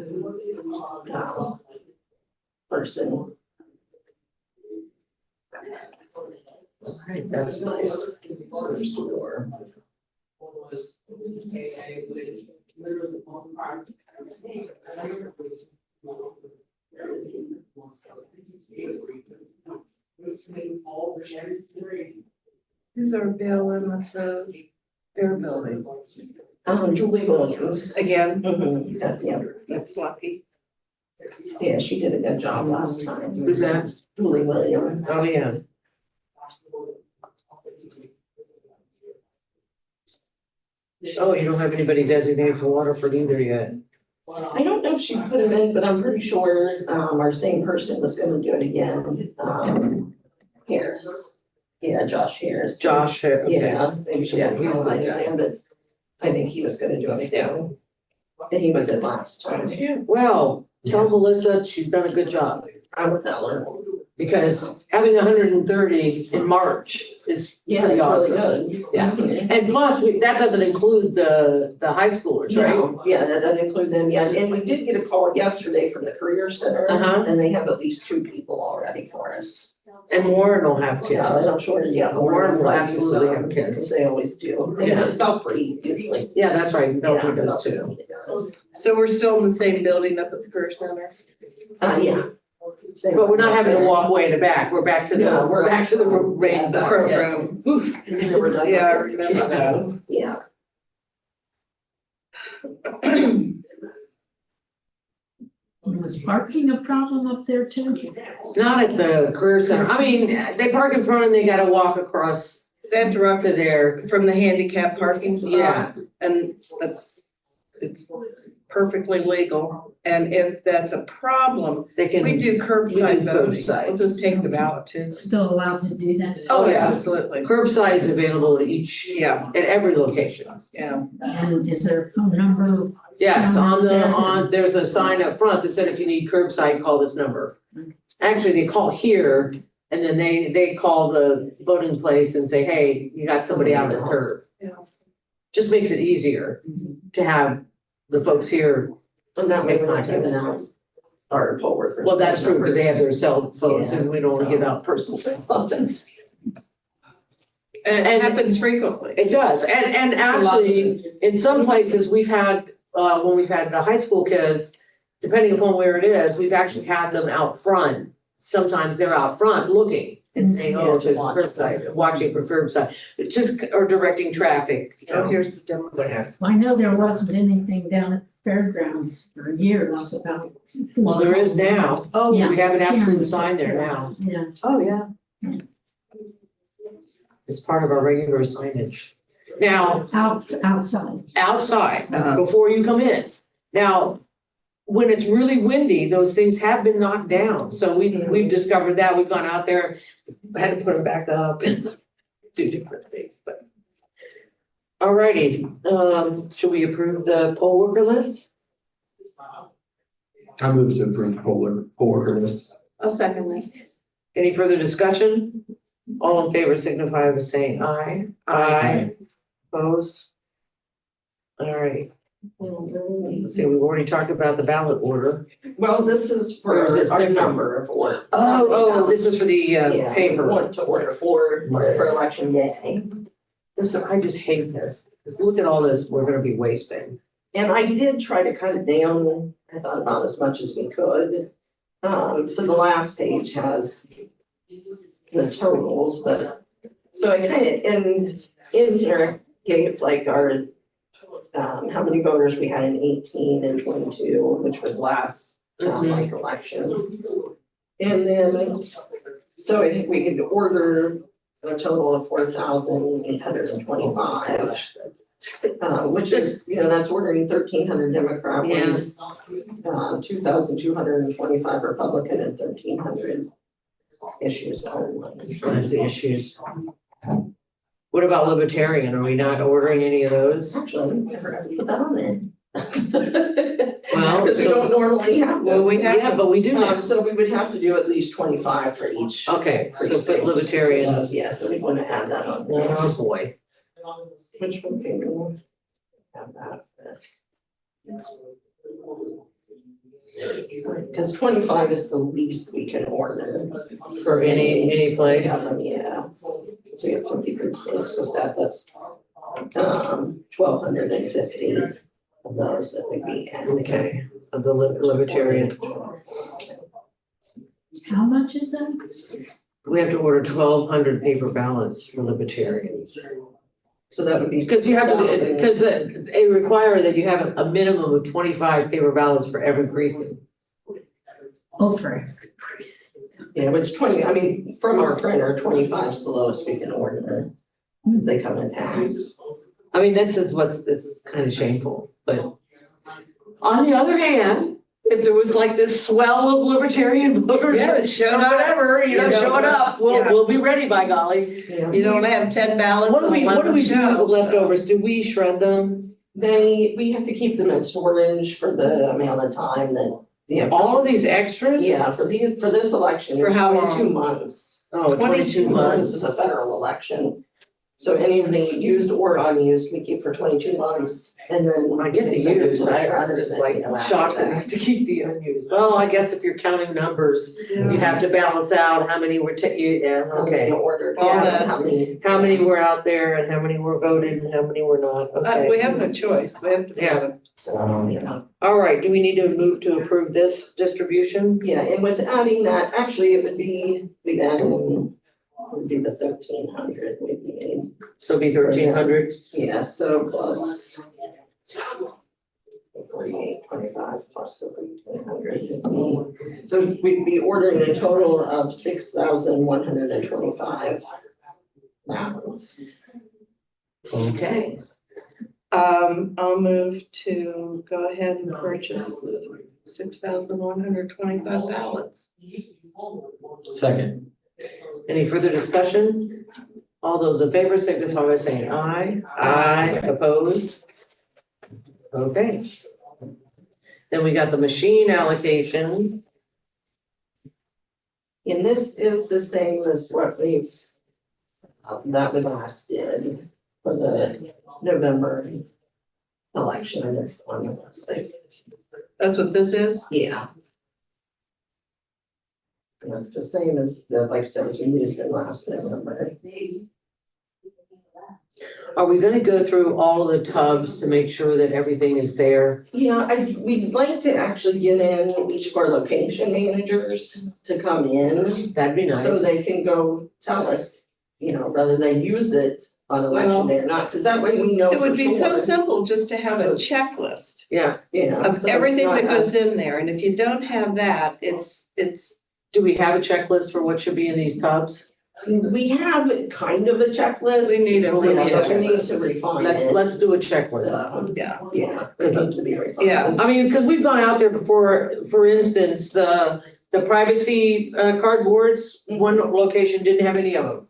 person. All right, that's nice. So there's 2 more. Who's our BLM with the air building? Julie Williams. Again, Yeah, that's lucky. yeah, she did a good job last time. Who's that? Julie Williams. Oh, yeah. Oh, you don't have anybody designated for Waterford either yet. I don't know if she put him in, but I'm pretty sure, our same person was gonna do it again, Harris. Yeah, Josh Harris. Josh, okay. Yeah, maybe she Yeah, didn't he's highlight the guy. him, but I think he was gonna do it again. And he was it last time. Well, tell Melissa she's done a good job, I would tell her. because having 130 in March is Yeah, pretty it's awesome. really good. Yeah. Mhm. And plus, that doesn't include the high schoolers, right? No, yeah, that doesn't include them yet, and we did get a call yesterday from the Career Center, Uh-huh. and they have at least 2 people already for us. And Warren will have Yeah, kids. I'm sure, yeah. Warren will probably absolutely so, have kids. because They always do. Yeah. And Belpre usually. Yeah, that's right, Bellevue Yeah, does too. Belpre does. So we're still in the same building up at the Career Center? Yeah. But we're not having to walk way in the back, we're back to No, the, we're- we're back to the Yeah, rain. The front room. Oof. It's never done Yeah, I before. remember that. Yeah. Was parking a problem up there too? Not at the career center, I mean, they park in front and they gotta walk across They have to rock to there, from the handicap parking spot. yeah. And it's perfectly legal. And if that's a problem, They can. we do curbside voting. curbside. We'll just take the ballot too. Still allowed to do that? Oh, yeah. yeah, absolutely. Curbside is available at each, Yeah, at every location. yeah. And is there a phone number? Yes, There. there's a sign up front that said if you need curbside, call this number. Actually, they call here and then they call the voting place and say, hey, you got somebody out at the curb. Yeah. Just makes it easier to have the folks here. And that way we're not giving out our poll workers. Well, that's true, because they have their cell phones and we don't want to Yeah. give out personal cell phones. And it happens frequently. It does, and actually, in some places, we've had, when we've had the high school kids, depending upon where it is, we've actually had them out front. Sometimes they're out front looking and saying, oh, there's curbside, watching for curbside, just, or directing traffic, you know, Here's the demo. what have I know there wasn't anything down at the fairgrounds for years about. you. Well, there is now. Oh, Yeah. We have an absolute sign there now. Yeah, oh, yeah. It's part of our regular signage. Now, outside. outside, Uh-huh. before you come in. Now, when it's really windy, those things have been knocked down. So we've discovered that. We've gone out there, had to put them back up and do different things, but. Alrighty, should we approve the poll worker list? I move to approve poll worker list. I'll second that. Any further discussion? All in favor signify by saying aye. Aye. Opposed? Alright. Let's see, we've already talked about the ballot order. Well, this is for Or is this our different? number of order. Oh, this is for the Yeah, we paper. want to order for election day. This, I just hate this, because look at all this we're gonna be wasting. And I did try to cut it down, I thought about as much as we could. So the last page has the totals, but, so I kind of, in here, gave like our, how many voters we had in 18 and 22, which were the last, like elections. And then, so I think we could order a total of 4,825. Which is, that's ordering 1,300 Democrat ones, 2,225 Republican and 1,300 issues only. That's the issues. What about libertarian? Are we not ordering any of those? Actually, I forgot to put that on there. Well, Because we so- don't normally have Well, them. we have. Yeah, but we do now. So we would have to do at least 25 for each. Okay, so put libertarian. Yeah, so we'd want to add that on there. Oh, boy. Which one can we have that? Because 25 is the least we can order. For any place? Yeah. So we have 50%, so if that's 1,250 of those that would be added. Okay, of the libertarian. How much is that? We have to order 1,200 paper ballots for libertarians. So that would be. Because you have to, 6,000. because they require that you have a minimum of 25 paper ballots for every precinct. Oh, for Yeah, which 20, I mean, from our printer, 25 is the lowest we can order. Because they come in packs. I mean, that's kind of shameful, but on the other hand, if there was like this swell of libertarian voters. Yeah, that showed or up. whatever, showing up, Yeah. we'll be ready by golly. Yeah. You don't have 10 ballots. What do we and do 11 with the show. leftovers? Do we shred them? We have to keep them in storage for the amount of time that, All of these extras? yeah, for this election, For it's how 22 long? months. Oh, 22 months. This is a federal election. So any of the used or unused, we keep for 22 months and then. I get the send it to used, the I'm shredders just and, like after shocked that we that. have to keep the unused. Well, I guess if you're counting numbers, you have to balance out how many were yeah, How many okay. ordered, All yeah, that. how many. How many were out there and how many were voted and how many were not, okay. We have no choice. We have to. Yeah. So, All right, do we need to move to approve this distribution? yeah, and with adding that, actually, it would be, we'd add in, would be the 1,300 we'd need. So it'd be 1,300? Yeah, so plus 4825 plus the 1,300. So we'd be ordering a total of 6,125 ballots. Okay. I'll move to go ahead and purchase the 6,125 ballots. Second. Any further discussion? All those in favor signify by saying aye. Aye. Opposed? Okay. Then we got the machine allocation. And this is the same as what we've, that we last did for the November election, and it's on the website. That's what this is? Yeah. And it's the same as, like I said, as we used it last November. Are we gonna go through all of the tubs to make sure that everything is there? Yeah, we'd like to actually get in each of our location managers to come in, That'd be nice. so they can go tell us, whether they use it on election day or not, because that way we know It would for be so sure. simple just to have a checklist Yeah, Yeah. of so it's everything not that goes us. in there, and if you don't have that, it's, do we have a checklist for what should be in these tubs? We have kind of a checklist. We need a but we need checklist. to refine Let's, it. let's do a checklist. So, yeah. yeah, it needs to be refined. Yeah. I mean, because we've gone out there before, for instance, the privacy cardboards, one location didn't have any of them.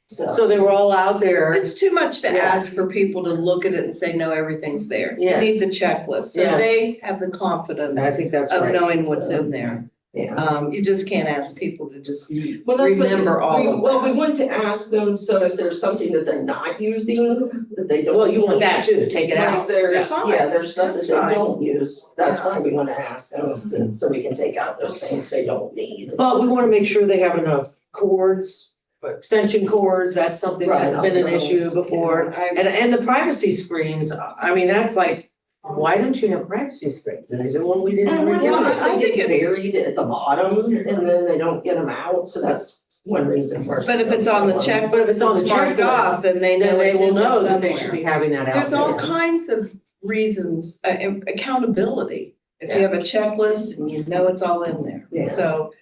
So they were all out there. It's too much to Yeah. ask for people to look at it and say, no, everything's there. You Yeah. need the checklist, so Yeah. they have the confidence I think that's of right. knowing what's in there. Yeah. You just can't ask people to just Well, that's what remember all of Well, we that. want to ask them, so if there's something that they're not using, that they don't. Well, you want that too, take it Like out. there's, Yeah. there's stuff that That's they fine. don't use, that's why we wanna ask them, so we can take out those things they don't need. But we wanna make sure they have enough cords, extension cords, that's something that's been an issue before. And the privacy screens, I mean, that's like, why don't you have privacy screens? And is it one we didn't And ever one do? time I they think get it- buried at the bottom, and then they don't get them out, so that's one reason for. But if it's on the But if checklist, it's on the it's marked checklist, off, then they know Then they it's will in there know that they should somewhere. be having that out There's all there. kinds of reasons, accountability. If you Yeah. have a checklist and you know it's all in there, Yeah. so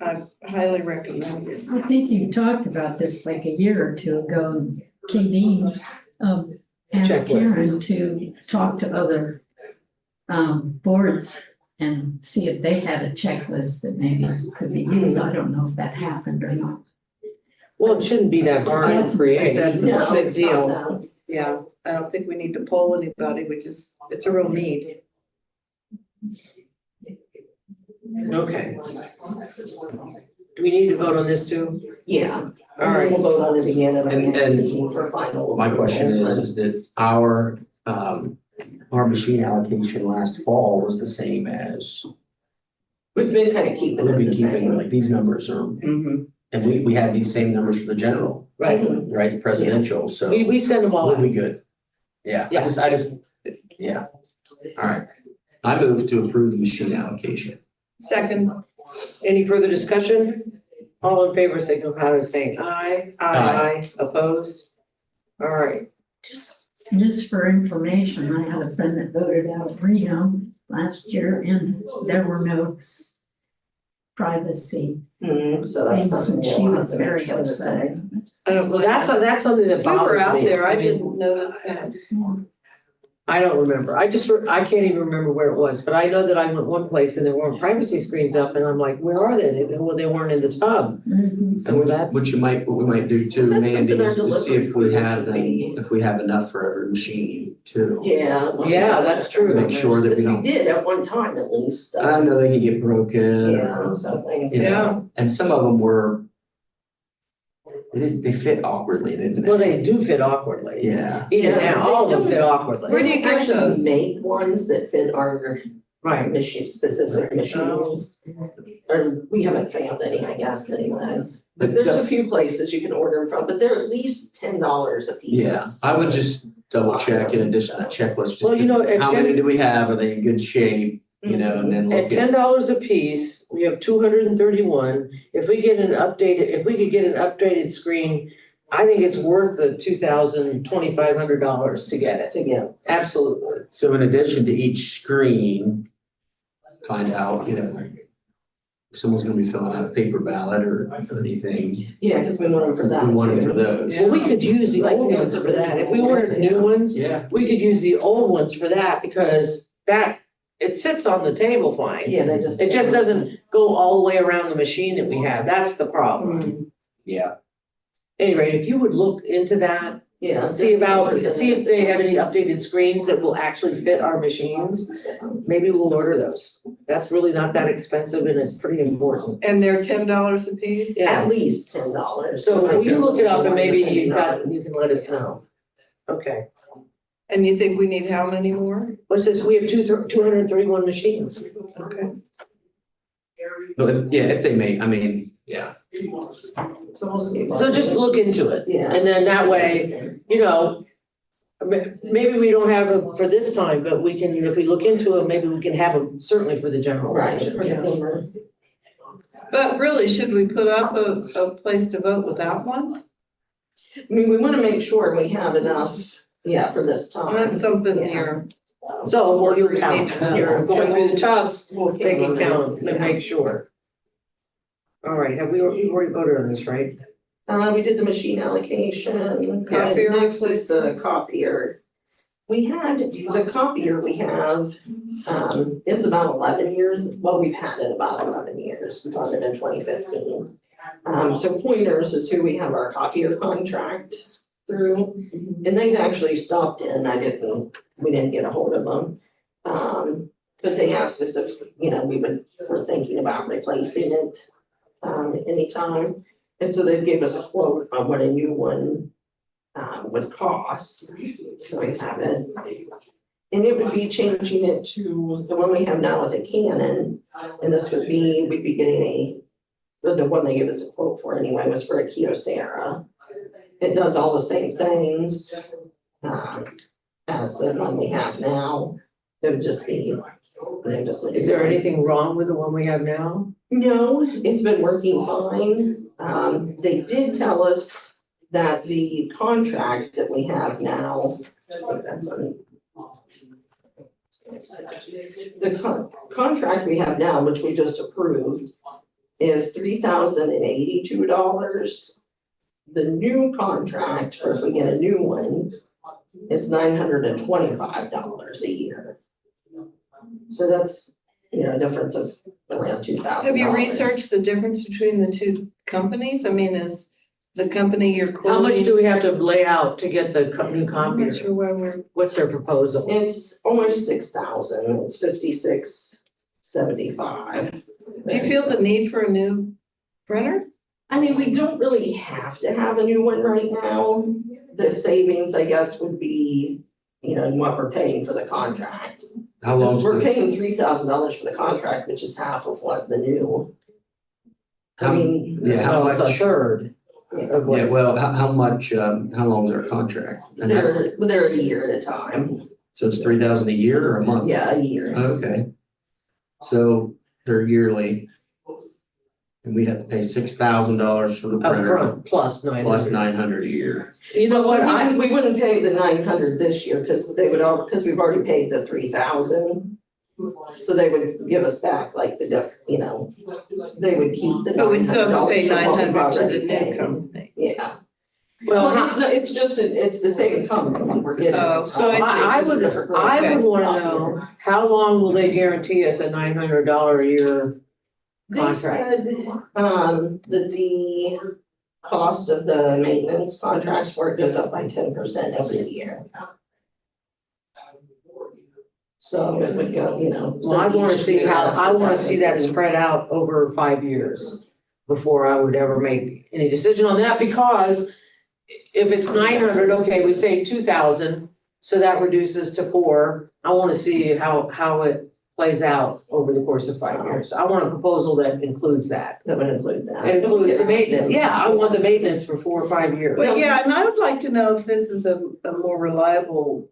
I highly recommend it. I think you talked about this like a year or two ago, and Katie, asked Checklist. Karen to talk to other boards and see if they had a checklist that maybe could be used. I don't know if that happened or not. Well, it shouldn't be that hard to I think create. that's No, a big it's not deal. that. Yeah, I don't think we need to poll anybody, it's a real need. Okay. Do we need to vote on this too? Yeah. All right. We'll vote on it again at our And- next and meeting for final. My question approval. is that our machine allocation last fall was the same as, We've been kind of keeping we've it been the keeping, same. like, these numbers are, Mm-hmm. and we had these same numbers for the general, Right, right, the presidential, so. we send them all We'll out. be good. Yeah, Yeah. I just, yeah. All right. I move to approve the machine allocation. Second, Any further discussion? All in favor, signify by saying aye. Aye. Opposed? All right. Just for information, I had a friend that voted out of Reno last year and there were no privacy So that's things something. and she we'll have was to make very sure that upset. Well, that's something that we bothers me. were out there, I mean, didn't notice that. I don't remember. I can't even remember where it was, but I know that I went one place and there weren't privacy screens up and I'm like, where are they? They said, well, they weren't in the tub. Mhm. So What that's, we might do Is too, that Mandy, something our is to see if we delivery have should them, be? if we have enough for every machine too. Yeah. Yeah, that's true. Make sure that Because we we don't, did at one time at least, so. I know they can get broken. Yeah, or, so things. you know, and some of them were, they fit awkwardly, didn't they? well, they do fit awkwardly. Yeah, Even Yeah, now, all of them they fit don't- awkwardly. Where do you get Actually those? make ones that fit our Right. machine, specific machines. Or we haven't found any, I guess, anyway. But there's a few places you can order them from, but they're at least $10 a piece. yeah, I would just double check in addition to that checklist, just Well, you know, at how 10 many do we have, are they in good shape, you know, and then At look at. $10 a piece, we have 231. If we could get an updated screen, I think it's worth the $2,500 to get it. To get. Absolutely. So in addition to each screen, find out, you know, if someone's gonna be filling out a paper ballot or anything, Yeah, because we want them for that we want it for too. those. Well, we could use the old ones for that. If we ordered new ones, Yeah, we could use the old ones for that because it sits on the table fine. Yeah, they just. It just doesn't go all the way around the machine that we have. That's the problem. yeah. Anyway, if you would look into that, Yeah. see if they have any updated screens that will actually fit our machines, maybe we'll order those. That's really not that expensive and it's pretty important. And they're $10 a piece? Yeah. At least $10. So will you look it up and maybe you can let us know. Okay. And you think we need how many more? What's this? We have 231 machines. Okay. But yeah, if they may, I mean, yeah. So we'll see. So just look into it. Yeah. And then that way, you know, maybe we don't have them for this time, but we can, if we look into it, maybe we can have them certainly for the general Right. election. But really, should we put up a place to vote without one? I mean, we want to make sure we have enough, yeah, for this time. That's something Yeah. you're. So will you Workers need count, to know. when you're going through the tubs, We'll they can count and Yeah. make sure. All right, we've already voted on this, right? We did the machine allocation. Copier Next is the copier. We had, the copier we have, is about 11 years, well, we've had it about 11 years, we bought it in 2015. So Pointers is who we have our copier contract through, and they've actually stopped in, we didn't get a hold of them. But they asked us if, you know, we're thinking about replacing it, anytime. And so they gave us a quote on what a new one, would cost, so we have it. And it would be changing it to, the one we have now is a Canon, and this would be, we'd be getting the one they gave us a quote for anyway was for a Kyocera. It does all the same things, as the one we have now. It would just be, Is there anything wrong with the one we have now? No, it's been working fine. They did tell us that the contract that we have now, the contract we have now, which we just approved, is $3,082. The new contract for if we get a new one is $925 a year. So that's, you know, a difference of around $2,000. Have you researched the difference between the two companies? I mean, is the company you're quoting? How much do we have to lay out to get the new I'm not copier? sure why we're. What's their proposal? It's almost 6,000, it's 5675. Do you feel the need for a new printer? I mean, we don't really have to have a new one right now. The savings, I guess, would be, you know, what we're paying for the contract. How long? We're paying $3,000 for the contract, which is half of what the new. I mean. Yeah, how Oh, it's a much? third. Of what- Yeah, well, how much, how long is our contract? And how- They're a year at a time. So it's 3,000 a year or a month? Yeah, a year. Okay. So they're yearly. And we'd have to pay $6,000 for the printer, Upfront, plus 900. plus 900 a year. You know what, We wouldn't pay the 900 this year because they would because we've already paid the 3,000. So they would give us back like the you know, they would keep the. But we'd still have to pay $900 for what we've 900 to the already new paid. company. Yeah. well, Well, it's not, it's just, it's the same company we're getting. Oh, so I see. I Just a would, different I way. would wanna know, how long will they guarantee us a $900 a year They contract? said, that the cost of the maintenance contracts for it goes up by 10% every year. So it would go, you know. Well, I wanna see how, I wanna see that spread. spread out over 5 years before I would ever make any decision on that, because if it's 900, okay, we save 2,000, so that reduces to 4. I wanna see how it plays out over the course of 5 years. I want a proposal that includes that. That would include that. It includes the maintenance, yeah, I want the maintenance for 4 or 5 years. Well, yeah, and I would like to know if this is a more reliable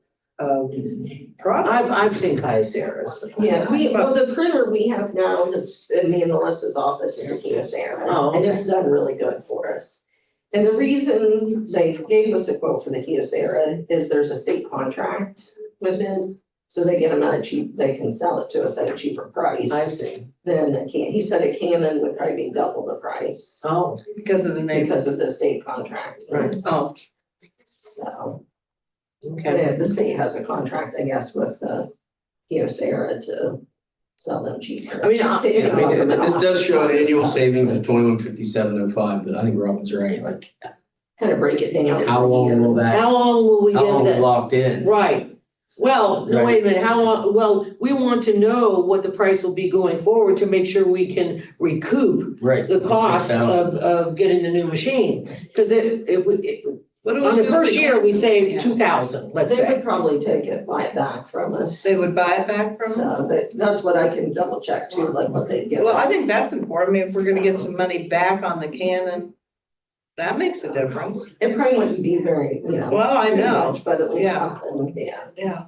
product. I've seen Kyocera's. Yeah, well, the printer we have now that's in me and Melissa's office is a Kyocera, Oh, and okay. it's done really good for us. And the reason they gave us a quote for the Kyocera is there's a state contract with it. So they get them at a cheap, they can sell it to us at a cheaper price. I see. Than a can, he said a Canon would probably be double the price Oh, Because of the name. because of the state contract. Right. Oh, So, okay. the state has a contract, I guess, with the Kyocera to sell them cheaper. I mean, Yeah, I mean, this does show an annual savings of 2157.05, but I think Robin's right, like, Kind of break it down. how long will that, How long will we how long get will that? locked in? Right. Well, no, wait a minute, how long, well, we want to know what the price will be going forward to make sure we can recoup Right. the cost 6,000. of getting the new machine. Cause if we, what do we on do the if first they- year, we saved Yeah. 2,000, let's They would say. probably take it, buy it back from us. They would buy it back from So us? that's what I can double check too, like what they give us. Well, I think that's important. I mean, if we're gonna get some money back on the Canon, that makes a difference. It probably wouldn't be very, you know. Well, I too know. much, But at least Yeah. something, yeah. Yeah.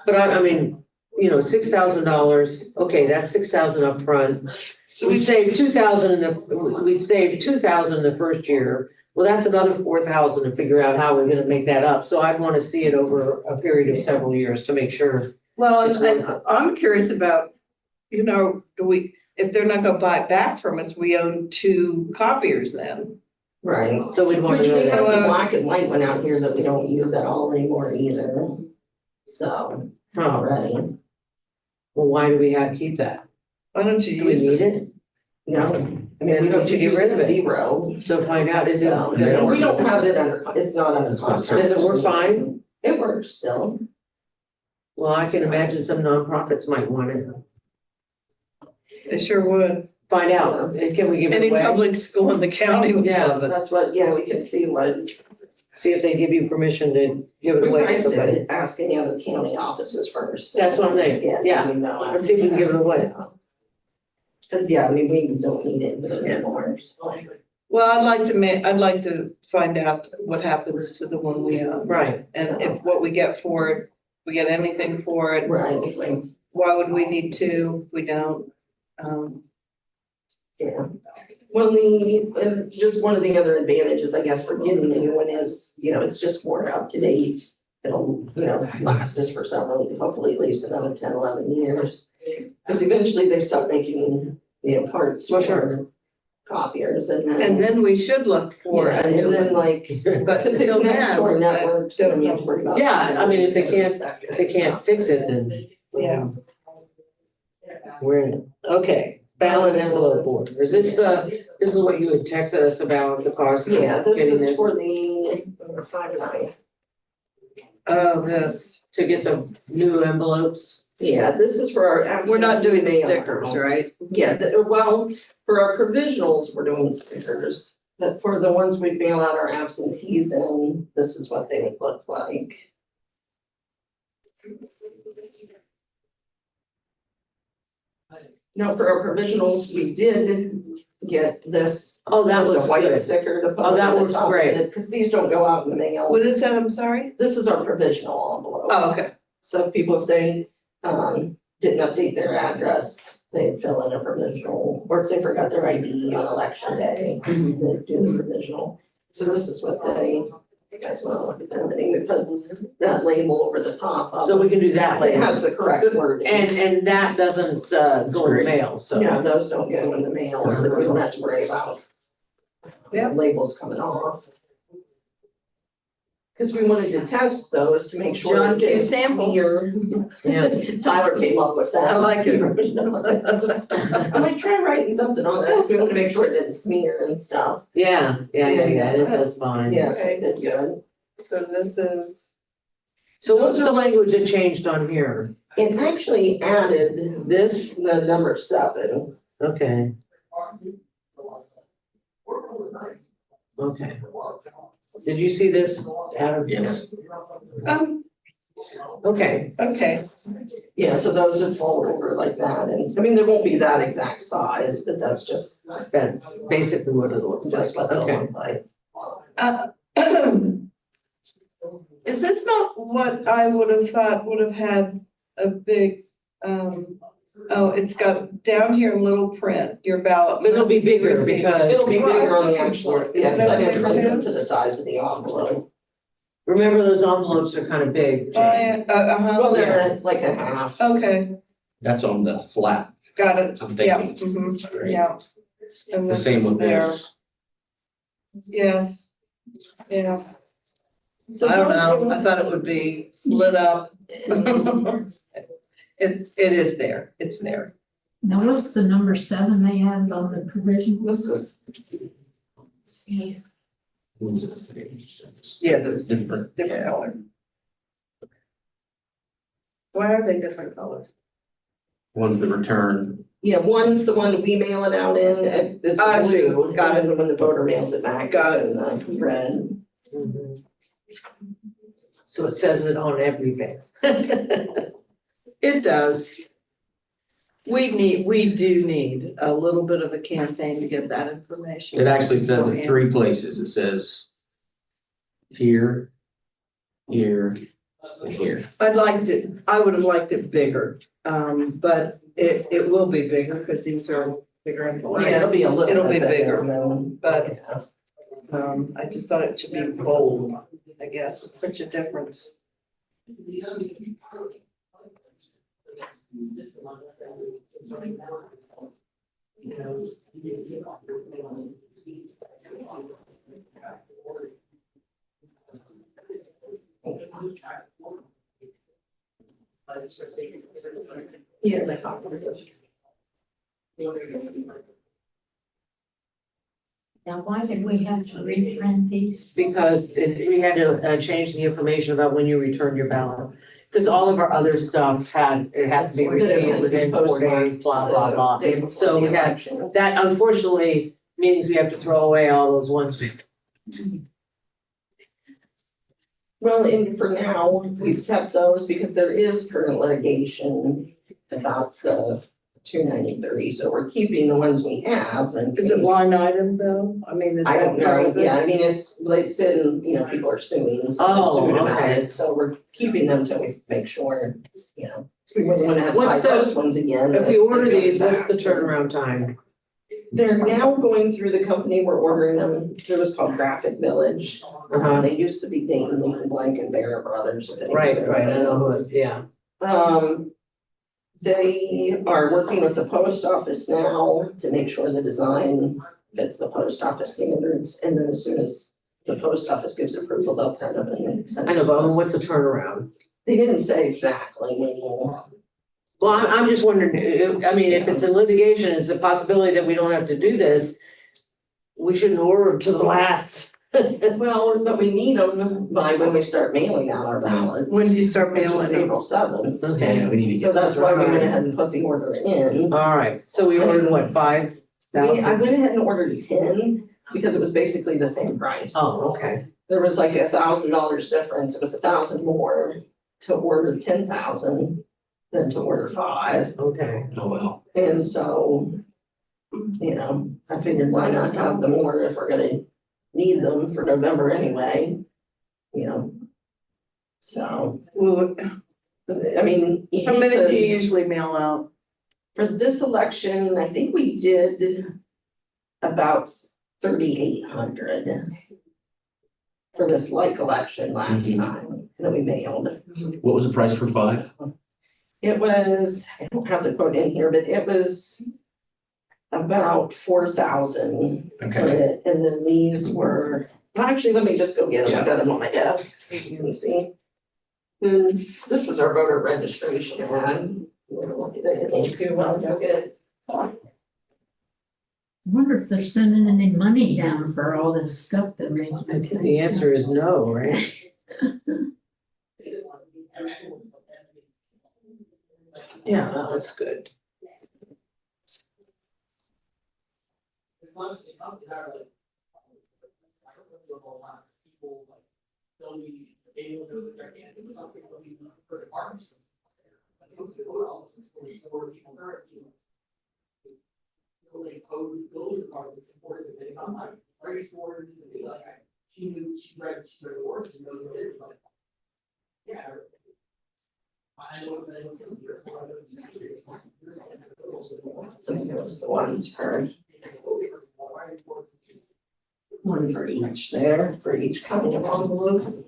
But I mean, you know, $6,000, okay, that's 6,000 up front. So We'd we save 2,000 we'd save 2,000 the first year. Well, that's another 4,000 to figure out how we're gonna make that up. So I'd wanna see it over a period of several years to make sure. Well, and then I'm curious about, you know, if they're not gonna buy it back from us, we own 2 copiers then. Right. So we'd wanna Which know we have that. the black and white one out here that we don't use at all anymore either. So, Oh, already, well, why do we have to keep that? Why don't you Do we use need it? it? no, I mean, we We don't should get use rid of it. 0. So find out, is it, So, does it we don't work? have it under, it's not under It's not contract. Does it work fine? It works still. Well, I can imagine some nonprofits might want it. They sure would. Find out, can we give it Any away? public school in the county would Yeah. love it. That's what, yeah, we can see what. See if they give you permission to give it We away might to have somebody. to ask any other county offices first. That's what I'm saying, yeah. We know. Let's see if we can give it away. Cause yeah, I mean, we don't need it anymore. Well, I'd like to find out what happens to the one we own. Right, And if what we get for it, we get anything for it, Right, why would we need 2 if we don't? yeah. Well, just one of the other advantages, I guess, for getting a new one is, you know, it's just more up to date. It'll, you know, last us for several, hopefully at least another 10, 11 years. Cause eventually they stop making, you know, parts Well, sure. for copiers and And then we should look for Yeah, a and new then one. like, But cause it until connects to our now, network, so then you have to worry about. Yeah, I mean, if they can't fix it, then. Yeah. We're in it. Okay, ballot envelope order, is this this is what you had texted us about, the cost of Yeah, this getting is this, for the 5.9. Oh, this, to get the new envelopes? Yeah, this is for our. we're not doing absentee mail stickers, outs. right? Yeah, well, for our provisionals, we're doing stickers, but for the ones we mail out our absentees in, this is what they would look like. Now, for our provisionals, we did get this. Oh, that just a looks white good. sticker to put Oh, that on the looks top of great. it, cause these don't go out in the mail. What is that, I'm sorry? This is our provisional envelope. Oh, okay. So if people, if they didn't update their address, they'd fill in a provisional, or if they forgot their ID on election day, they'd do the provisional. So this is what you guys wanna look at them, and we put that label over the top of So we it. can do that It later. has the correct wording. And that doesn't go in the mail, so. Yeah, those don't go in the mail, so we don't have to worry about labels coming off. Cause we wanted to test those to make sure. John it didn't Q. sample. smear. Yeah. Tyler came up with that. I like it. I'm like, try writing something on it, we want to make sure it didn't smear and stuff. Yeah, it does fine. Yes, it did good. So this is, So what's the language that changed on here? It actually added this, the number 7. Okay, okay. Did you see this, Adam? Yes. Okay, okay, Yeah, so those would fold over like that, and, I mean, there won't be that exact size, but that's just that's basically what it looks like, what they'll okay. look like. is this not what I would have thought would have had a big, oh, it's got down here in little print, your ballot. But it'll be bigger Received. because- It'll be Well, I was bigger on the looking actual, for it. yeah, Is because I that didn't what print it them is? to the size of the envelope. Remember, those envelopes are kind of big, Jane. Well, they're like a half. Okay, That's on the flat, got it, I'm yeah, thinking. mhm, Right. yeah. And The this same is with there. this. Yes, yeah, So I don't those know, I ones- thought it would be lit up. It is there, it's there. Now, what's the number 7 they have on the provision? This was. See, One's the same. Yeah, there's Different. different color. Why are they different colors? One's the return. yeah, one's the one we mail it out in, it's I see. blue, Got it. and then when the voter mails it back, Got it's in the red. Mhm. So it says it on everything. It does. We do need a little bit of a campaign to get that information. It actually says in 3 places. It says here, here, and here. I would have liked it bigger, but it will be bigger because these are bigger and Yeah, it'll be a little It'll be bit bigger, than, but yeah. I just thought it should be bold, I guess, it's such a difference. Yeah, like opposite. Now, why did we have to reprint these? Because we had to change the information about when you returned your ballot. Because all of our other stuff it has to be received within 4 days, blah, blah, blah. So we had, that unfortunately means we have to throw away all those ones we. Well, and for now, we've kept those because there is current litigation about the 293, so we're keeping the ones we have and. Is it line item though? I mean, is I that don't part know, of it? yeah, I mean, it's in, people are suing, so Oh, they're suing about okay. it, so we're keeping them till we make sure, we wouldn't wanna have to What's buy the- those ones again. If you order it goes these, what's the back. turnaround time? They're now going through the company, we're ordering them, it was called Graphic Village. Uh-huh. They used to be Dayton, Lincoln Blank and Bear Brothers, if anyone Right, remembers right, I them. know, who it- yeah. They are working with the post office now to make sure the design fits the post office standards, and then as soon as the post office gives approval, they'll kind of send I know, it to but us. what's the turnaround? They didn't say exactly. Well, I'm just wondering, I mean, if it's in litigation, it's a possibility that we don't have to do this. We shouldn't order them to the last. Well, but we need them by when we start mailing out our ballots. When do you start Which is mailing them? April 7th. Okay. Yeah, we need to So get. that's why we went ahead and put the order in. All right, so we ordered what, 5,000? I went ahead and ordered 10 because it was basically the same price. Oh, okay. There was like $1,000 difference. It was 1,000 more to order 10,000 than to order 5. Okay. Oh, well. And so, I figured why not have the more if we're gonna need them for November anyway, So, Well, I mean. you how hate many to- do you usually mail out? For this election, I think we did about 3,800 for this like election last Mhm. time that we mailed. What was the price for 5? It was, I don't have the quote in here, but it was about 4,000 for Okay. it, and then these were, well, actually, let me just go get them, I Yeah. got them on my desk, so you can see. And this was our voter registration ad. Look at it, too, I'll go get. I wonder if they're sending any money down for all this stuff that we. I think the answer is no, right? Yeah, that looks good. So here's the ones for. One for each there, for each kind of envelope.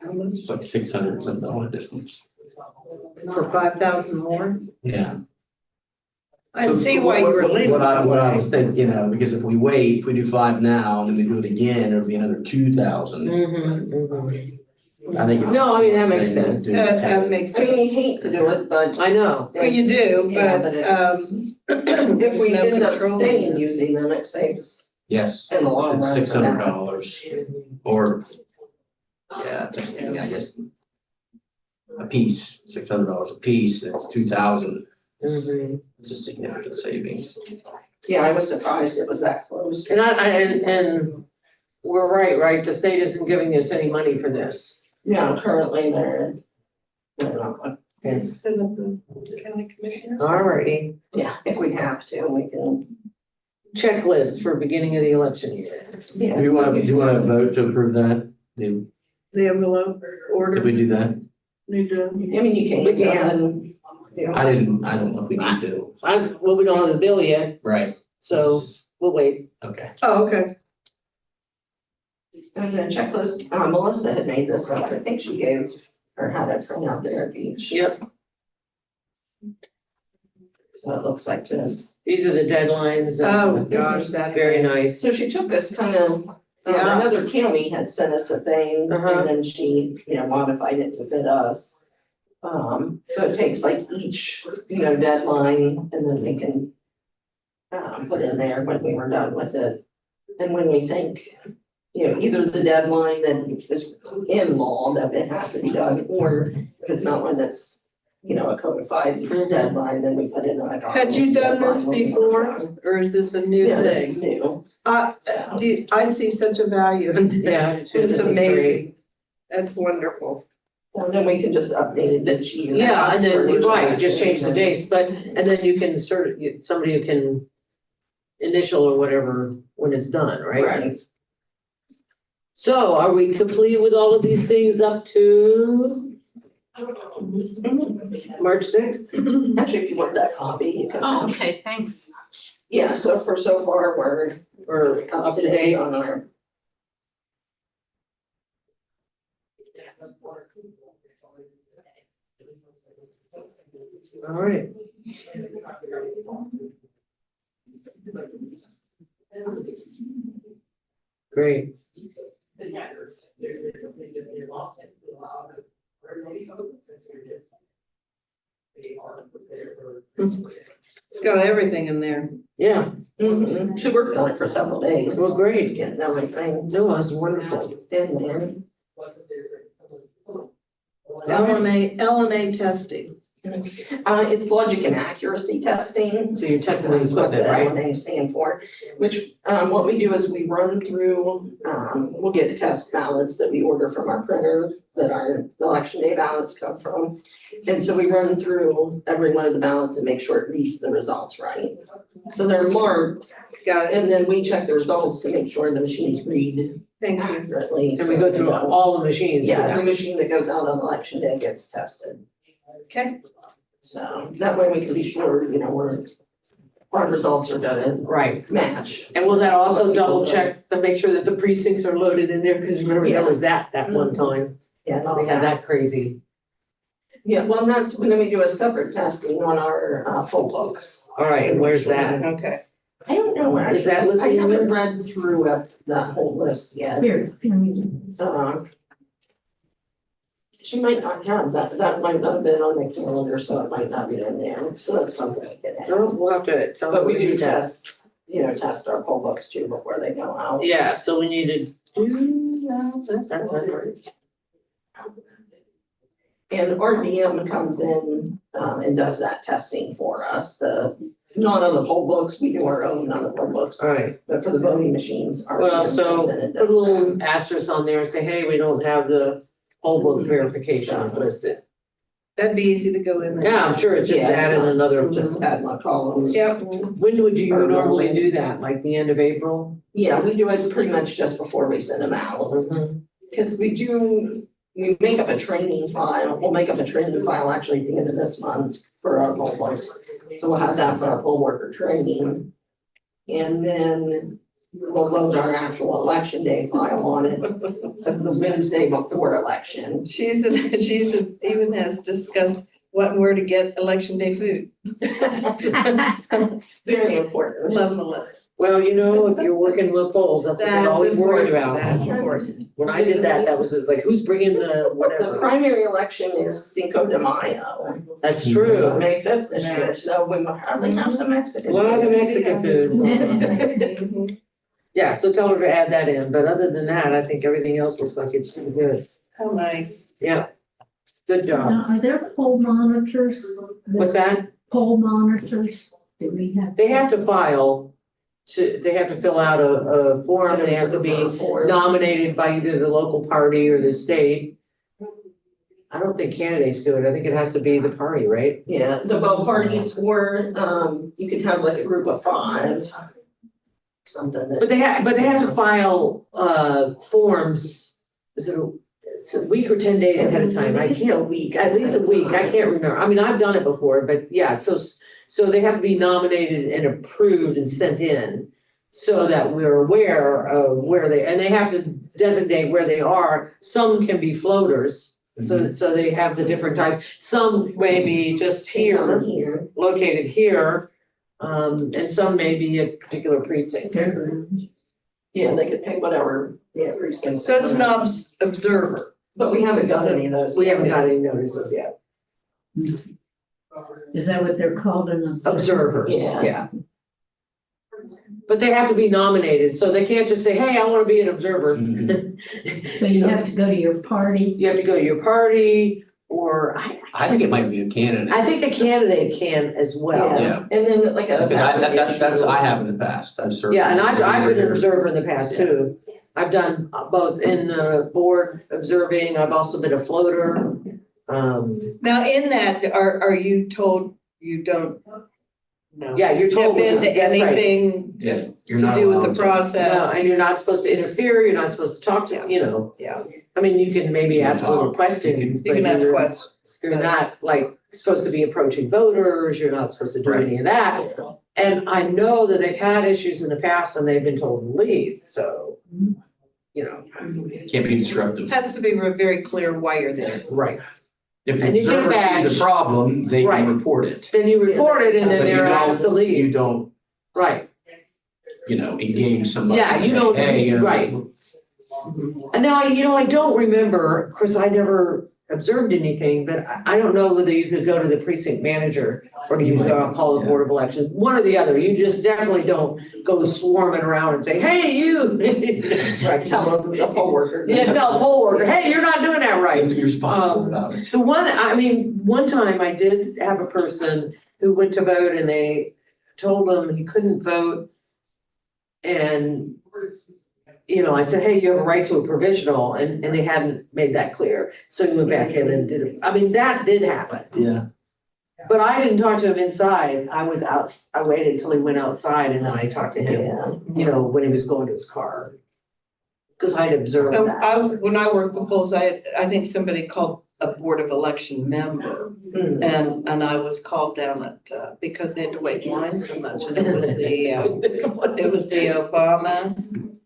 How much? It's like $600 something difference. For 5,000 more? Yeah. I So see why you were leaning What I that way. was thinking, you know, because if we wait, if we do 5 now and then we do it again, it'll be another 2,000. I think it's. No, I mean, that makes sense. That makes I mean, you sense. hate to do it, but I know, Well, you do, Yeah, but, if we no end up control on staying this. using them, it saves Yes, in the long run. it's for that. $600 or, yeah, I guess a piece, $600 a piece, that's 2,000. It's a significant savings. Yeah, I was surprised it was that close. and we're right, the state isn't giving us any money for this. Yeah, currently they're not. Yes, fill up the county commissioner. Alrighty, Yeah, if we have to, we can. checklist for beginning of the election year. Yeah, Do you want to vote to approve that? Did The envelope order. we do that? Need to. I mean, you can. We can. go ahead and, you know. I don't know if we need to. We don't have the bill yet, Right. so we'll wait. Okay. Oh, okay. And the checklist, Melissa had made this up, I think she gave, or had it from out there at beach. Yep, So it looks like this. these are the deadlines. Oh, gosh, that. Very nice. So she took us kind of, Yeah. another county had sent us a thing, Uh-huh. and then she, modified it to fit us. So it takes like each, deadline, and then we can put in there when we were done with it. And when we think, either the deadline that is in law that it has to be done, or if it's not one that's, a codified deadline, then we put in like. our Had you done this deadline when we before, were done. or is this a new Yeah, this is thing? new. I see such a value in Yeah, this. too. It's This is amazing. That's wonderful. And then we can just update it each year. Yeah, and then, For right, just change the and- dates, and then you can somebody who can initial or whatever when it's done, right? Right. So are we complete with all of these things up to March 6th? Actually, if you want that copy, you can. Oh, okay, thanks. Yeah, so far, we're Or up to date on our. All right. Great. It's got everything in there. Yeah, She worked on it for several days. well, great. Getting everything No, that's wonderful. in there. LNA testing. It's logic and accuracy testing. So you're testing the That's what the equipment, right? LNA stand for, which, what we do is we run through, we'll get test ballots that we order from our printer that our election day ballots come from. And so we run through every one of the ballots and make sure it reads the results right. So they're marked, Got it. and then we check the results to make sure the machines read Thank you. accurately. And we so go they through know. all the machines for Yeah, every that. machine that goes out on election day gets tested. Okay. So that way we can be sure, our results are gonna Right. match. And will that also double check to make sure that the precincts are loaded in there? Because remember, there was that one time. Yeah, and all They had that. that crazy. Yeah, well, that's when we do a separate testing on our poll books. All right, and where's that? Okay. I don't know, actually. Is that listed I in haven't there? read through that whole list yet. Here, let me do this. She might not have that might not have been on the calendar, so it might not be in there, so that's something we can add. Oh, we'll have to tell them. But we do need that. test our poll books too before they go out. Yeah, so we need to do that. And RDM comes in, and does that testing for us, not on the poll books, we do our own on the poll books, All right, but for the voting machines, RDM well, comes so in and put a does little asterisk on there and say, hey, we don't have the poll book verification listed. That'd be easy to go in there. Yeah, I'm sure it's just Yeah, it's added not- another. Just add my columns. Yep. When would you Or normally normal. do that? Like the end of April? Yeah, we do it pretty much just before we send them out, because we make up a training file, we'll make up a training file actually at the end of this month for our poll books. So we'll have that for our poll worker training. And then we'll load our actual election day file on it, the Wednesday before election. She's even has discussed what and where to get election day food. Very important. Love Melissa. Well, you know, if you're working with polls, that's what they're always worried about. That's important. When I did that, that was like, who's bringing the The whatever? primary election is Cinco de Mayo, That's true. May 5th this year, so we will probably have some Mexican. A lot of Mexican food. Mhm. Yeah, so tell her to add that in, but other than that, I think everything else looks like it's pretty good. How nice. Yeah. Good job. Now, are there poll monitors? What's that? Poll monitors, do we have? They have to file they have to fill out a form and they have to be nominated by either the local party or the state. I don't think candidates do it. I think it has to be the party, right? Yeah, the both parties were, you could have like a group of 5. Something that. But they have to file forms, it's a week or 10 days ahead of time. I can't, a week. at least a week. I can't remember. I mean, I've done it before, but yeah, so they have to be nominated and approved and sent in so that we're aware of where and they have to designate where they are. Some can be floaters, so they have the different type. Some may be just here, located here, and some may be at particular precincts. Yeah, they could pick whatever, precinct. So it's not observer. But we haven't done any of those. We yet. haven't got any notices yet. Is that what they're called in Observers, Yeah. yeah. But they have to be nominated, so they can't just say, hey, I wanna be an observer. So you have to go to your party. You have to go to your party, or I think it might be a candidate. I think a candidate can as well. Yeah. And then like a. Because that's, I have in the past, I've served. Yeah, and I've been an here. observer in the past too. I've done both in board observing, I've also been a floater. Now, in that, are you told you don't Yeah, you're told. step into that's right. anything Yeah. you're to not do with allowed the to. No, process? and you're not supposed to interfere, you're not supposed to talk to, you know. Yeah. I mean, you can maybe You can ask little talk. questions, You but can ask you're, questions. you're not like supposed to be approaching voters, you're not supposed to do Right. any of that. And I know that they've had issues in the past and they've been told to leave, so, you know. Can't be disruptive. Has to be very clear why you're there. Right. If the And you get a observer sees badge. a problem, they Right. can report it. Then you report it and then But you they're asked to don't- leave, You don't, right. engage somebody. Yeah, and you say, don't- "Hey, right. And now, I don't remember, Chris, I never observed anything, but I don't know whether you could go to the precinct manager or do you go and call the board of elections, one or the other. You just definitely don't go swarming around and say, hey, you. Right, tell a poll worker. Yeah, tell a poll worker, hey, you're not doing that You have right. to be responsible about it. The one time I did have a person who went to vote and they told him he couldn't vote. And, I said, hey, you have a right to a provisional, and they hadn't made that clear. So he went back in and did it. I mean, that did happen. Yeah. But I didn't talk to him inside. I waited till he went outside and then I talked to him, Yeah. when he was going to his car. Cause I'd observed that. When I worked the polls, I think somebody called a board of election member. Hmm. And I was called down at, because they had to wait in line so much, and it was the Obama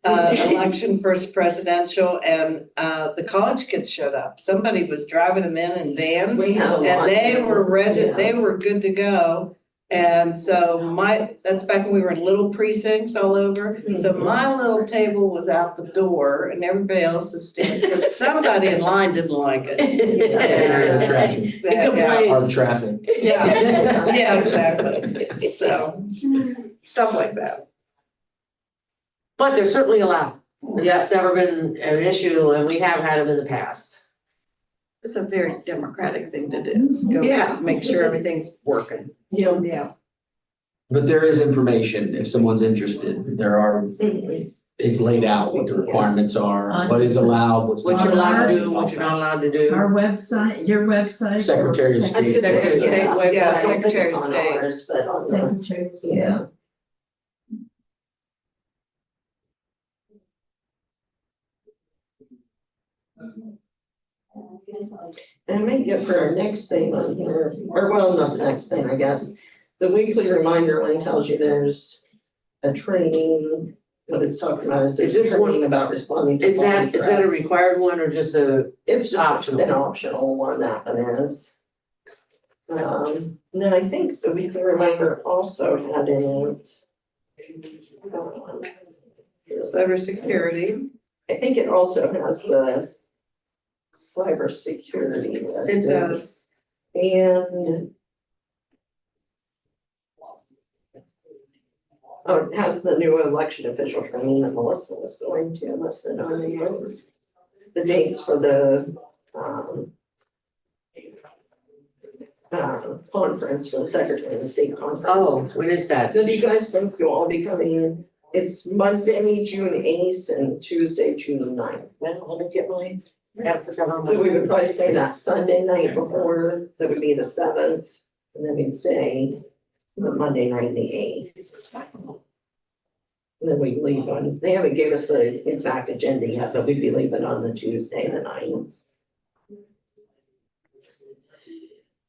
election, first presidential, and the college kids showed up. Somebody was driving them in vans, We had a lot. and they were ready, Yeah. they were good to go. And so that's back when we were in little precincts all over, so my little table was out the door and everybody else is standing, so somebody in line didn't like it. Yeah, traffic. Yeah. Hard traffic. Yeah, yeah, exactly. So, stuff like that. But they're certainly allowed. And that's never been an issue and we have had them in the past. It's a very democratic thing to do, is go Yeah. make sure everything's working. Yeah. Yeah. But there is information, if someone's interested, it's laid out what the requirements are, what is allowed, what's not. What you're allowed to do, allowed. what you're not allowed to do. Our website, your website? Secretary of State. Secretary of State website. Yeah, I don't think Secretary of it's on State. ours, but on the- Secretary of State. Yeah. And I may get for our next thing on here, or well, not the next thing, I guess. The weekly reminder only tells you there's a training what it's talking about is Is this one- training about responding to. Is phone that a threats. required one or just a, It's just optional? an optional one, that one is. And then I think the weekly reminder also had in it. Cybersecurity, I think it also has the cybersecurity it listed. does. And oh, it has the new election official training that Melissa was going to listed on the dates for the conference for the Secretary of State conference. oh, when is that? Do you guys think you'll all be coming? It's Monday, June 8th and Tuesday, June 9th. Well, let me get my. So we would probably stay that Sunday night before, that would be the 7th, and then we'd stay the Monday night, the 8th. And then we'd leave on, they haven't gave us the exact agenda yet, but we'd be leaving on the Tuesday, the 9th.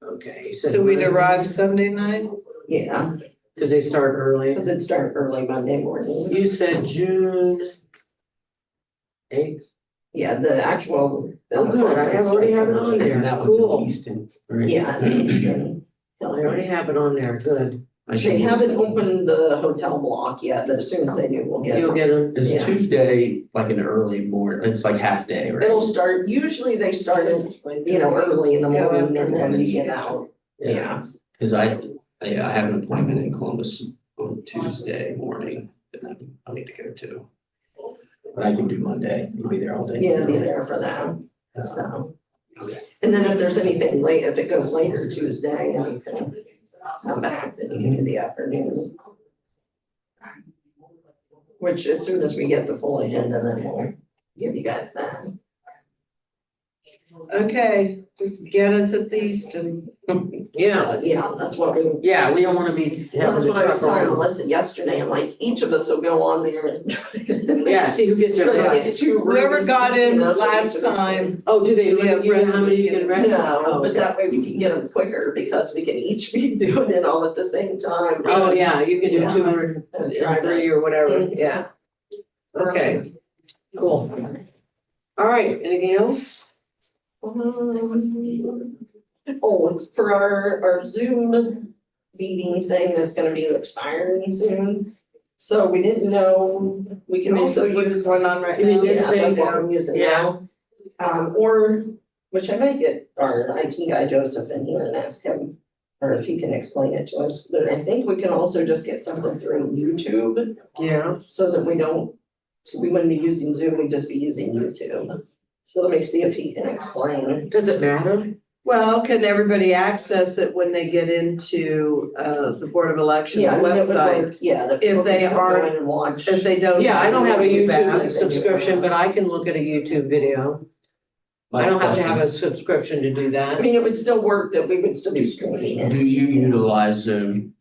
Okay. you So said we'd Monday? arrive Sunday night? Yeah, Cause they start early. because it'd start early Monday morning. You said June 8th? Yeah, the actual. Oh, good, I have- already have it on there. And that one's Cool. in Easton, right? Yeah. and I already have it on there, good. I should- They haven't opened the hotel block yet, but as soon as they do, we'll get. You'll get them. Is Yeah. Tuesday like an early morning? It's like half day, right? It'll start, usually they start it, early in the Go morning after and then you lunch. get out. Yeah. Cause I have an appointment in Columbus on Tuesday morning that I need to go to. But I can do Monday, you'll be there all day. Yeah, be there for that, Uh, so. Okay. And then if there's anything late, if it goes later Tuesday and you can come back, then you can do the afternoon. Which as soon as we get the full agenda, then we'll give you guys that. Okay, just get us at the Easton. Yeah, Yeah, that's what we. yeah, we don't wanna be having That's to what I was truck telling around. Melissa yesterday, I'm like, each of us will go on there and try to. Yeah, see who gets Try there to first. get two Whoever rooms, got in you know, so last each of us can- time, Oh, do they, Yeah, you know rest how was many you can given. rest? No, Oh, but okay. that way we can get them quicker because we can each be doing it all at the same time. Oh, yeah, you can do Yeah. 203 or whatever, yeah. Okay, cool. All right, anything else? Oh, for our Zoom meeting thing that's gonna be expiring soon. So we didn't know, we can also use. going on right You mean now. this Yeah, thing? like what we're using now. Or, which I might get our IT guy Joseph in here and ask him, or if he can explain it to us, but I think we can also just get something through YouTube. Yeah. So that we don't, so we wouldn't be using Zoom, we'd just be using YouTube. So let me see if he can explain. Does it matter? Well, can everybody access it when they get into the Board of Elections Yeah, I mean, it would website? work, yeah. that If people they can still go aren't- in and watch. If they don't. Yeah, I don't have a app. YouTube subscription, but I can look at a YouTube video. I don't have to have a subscription to do I that. mean, it would still work, that we would still be streaming Do it. you utilize Zoom?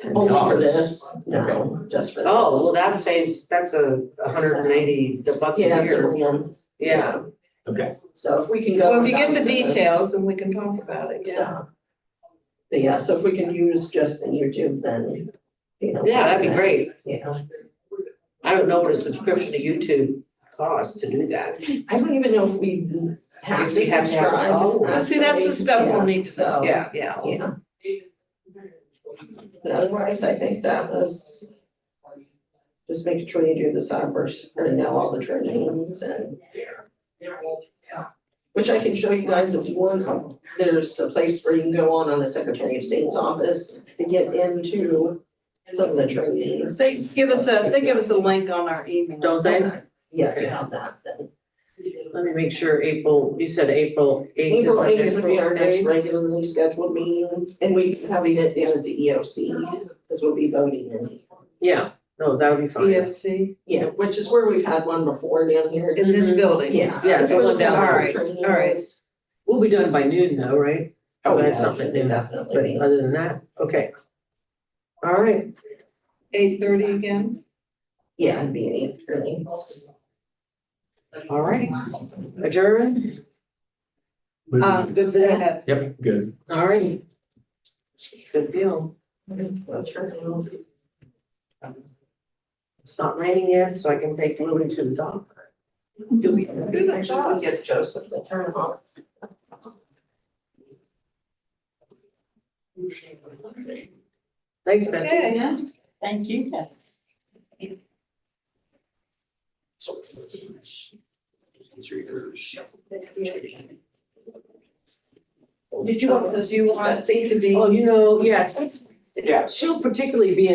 in the Only for office? this, no, just for this. Oh, well, that saves, that's $180 a Yeah, it's year. only Yeah, Okay, so if we can go. Well, if you get the without details, then we can talk about it, yeah. So. But yeah, so if we can use just the YouTube, then, yeah, that'd be great. Yeah, I don't know what a subscription to YouTube costs to do that. I don't even know if we have If to we have to have- subscribe. oh. Well, see, that's the stuff we'll need to So, know, Yeah. yeah. yeah. But otherwise, I think that was just making sure you do the cyber, or know all the trainings and. Which I can show you guys if you want. There's a place where you can go on the Secretary of State's office to get into some of the trainings. They give us a link on our email. Don't they? Yeah, if you have that, then. Let me make sure you said April 8th. April is the 8th would be our next 8th? regularly scheduled meeting, and we having it down at the EOC, because we'll be voting in. Yeah, no, that would be fine. EFC Yeah, which is where we've had one before down here. in this Mhm. building. Yeah. Yeah, that's the where one down power there. training All right. is. We'll be done by noon though, right? Oh, That's yeah, something should new. definitely But be. other than that, okay. All right, 8:30 again. Yeah, it'd be 8:30. all right. Adjourn, Good for that. yep, good. all right. Good deal. It's not raining yet, so I can take Lily to the doctor. You'll be Actually, we'll get Joseph to turn it on. Thanks, Betsy. Okay. Yeah, thank you, guys. Did you want, Do you want Betsy? oh, you know, yeah, Yeah. she'll particularly be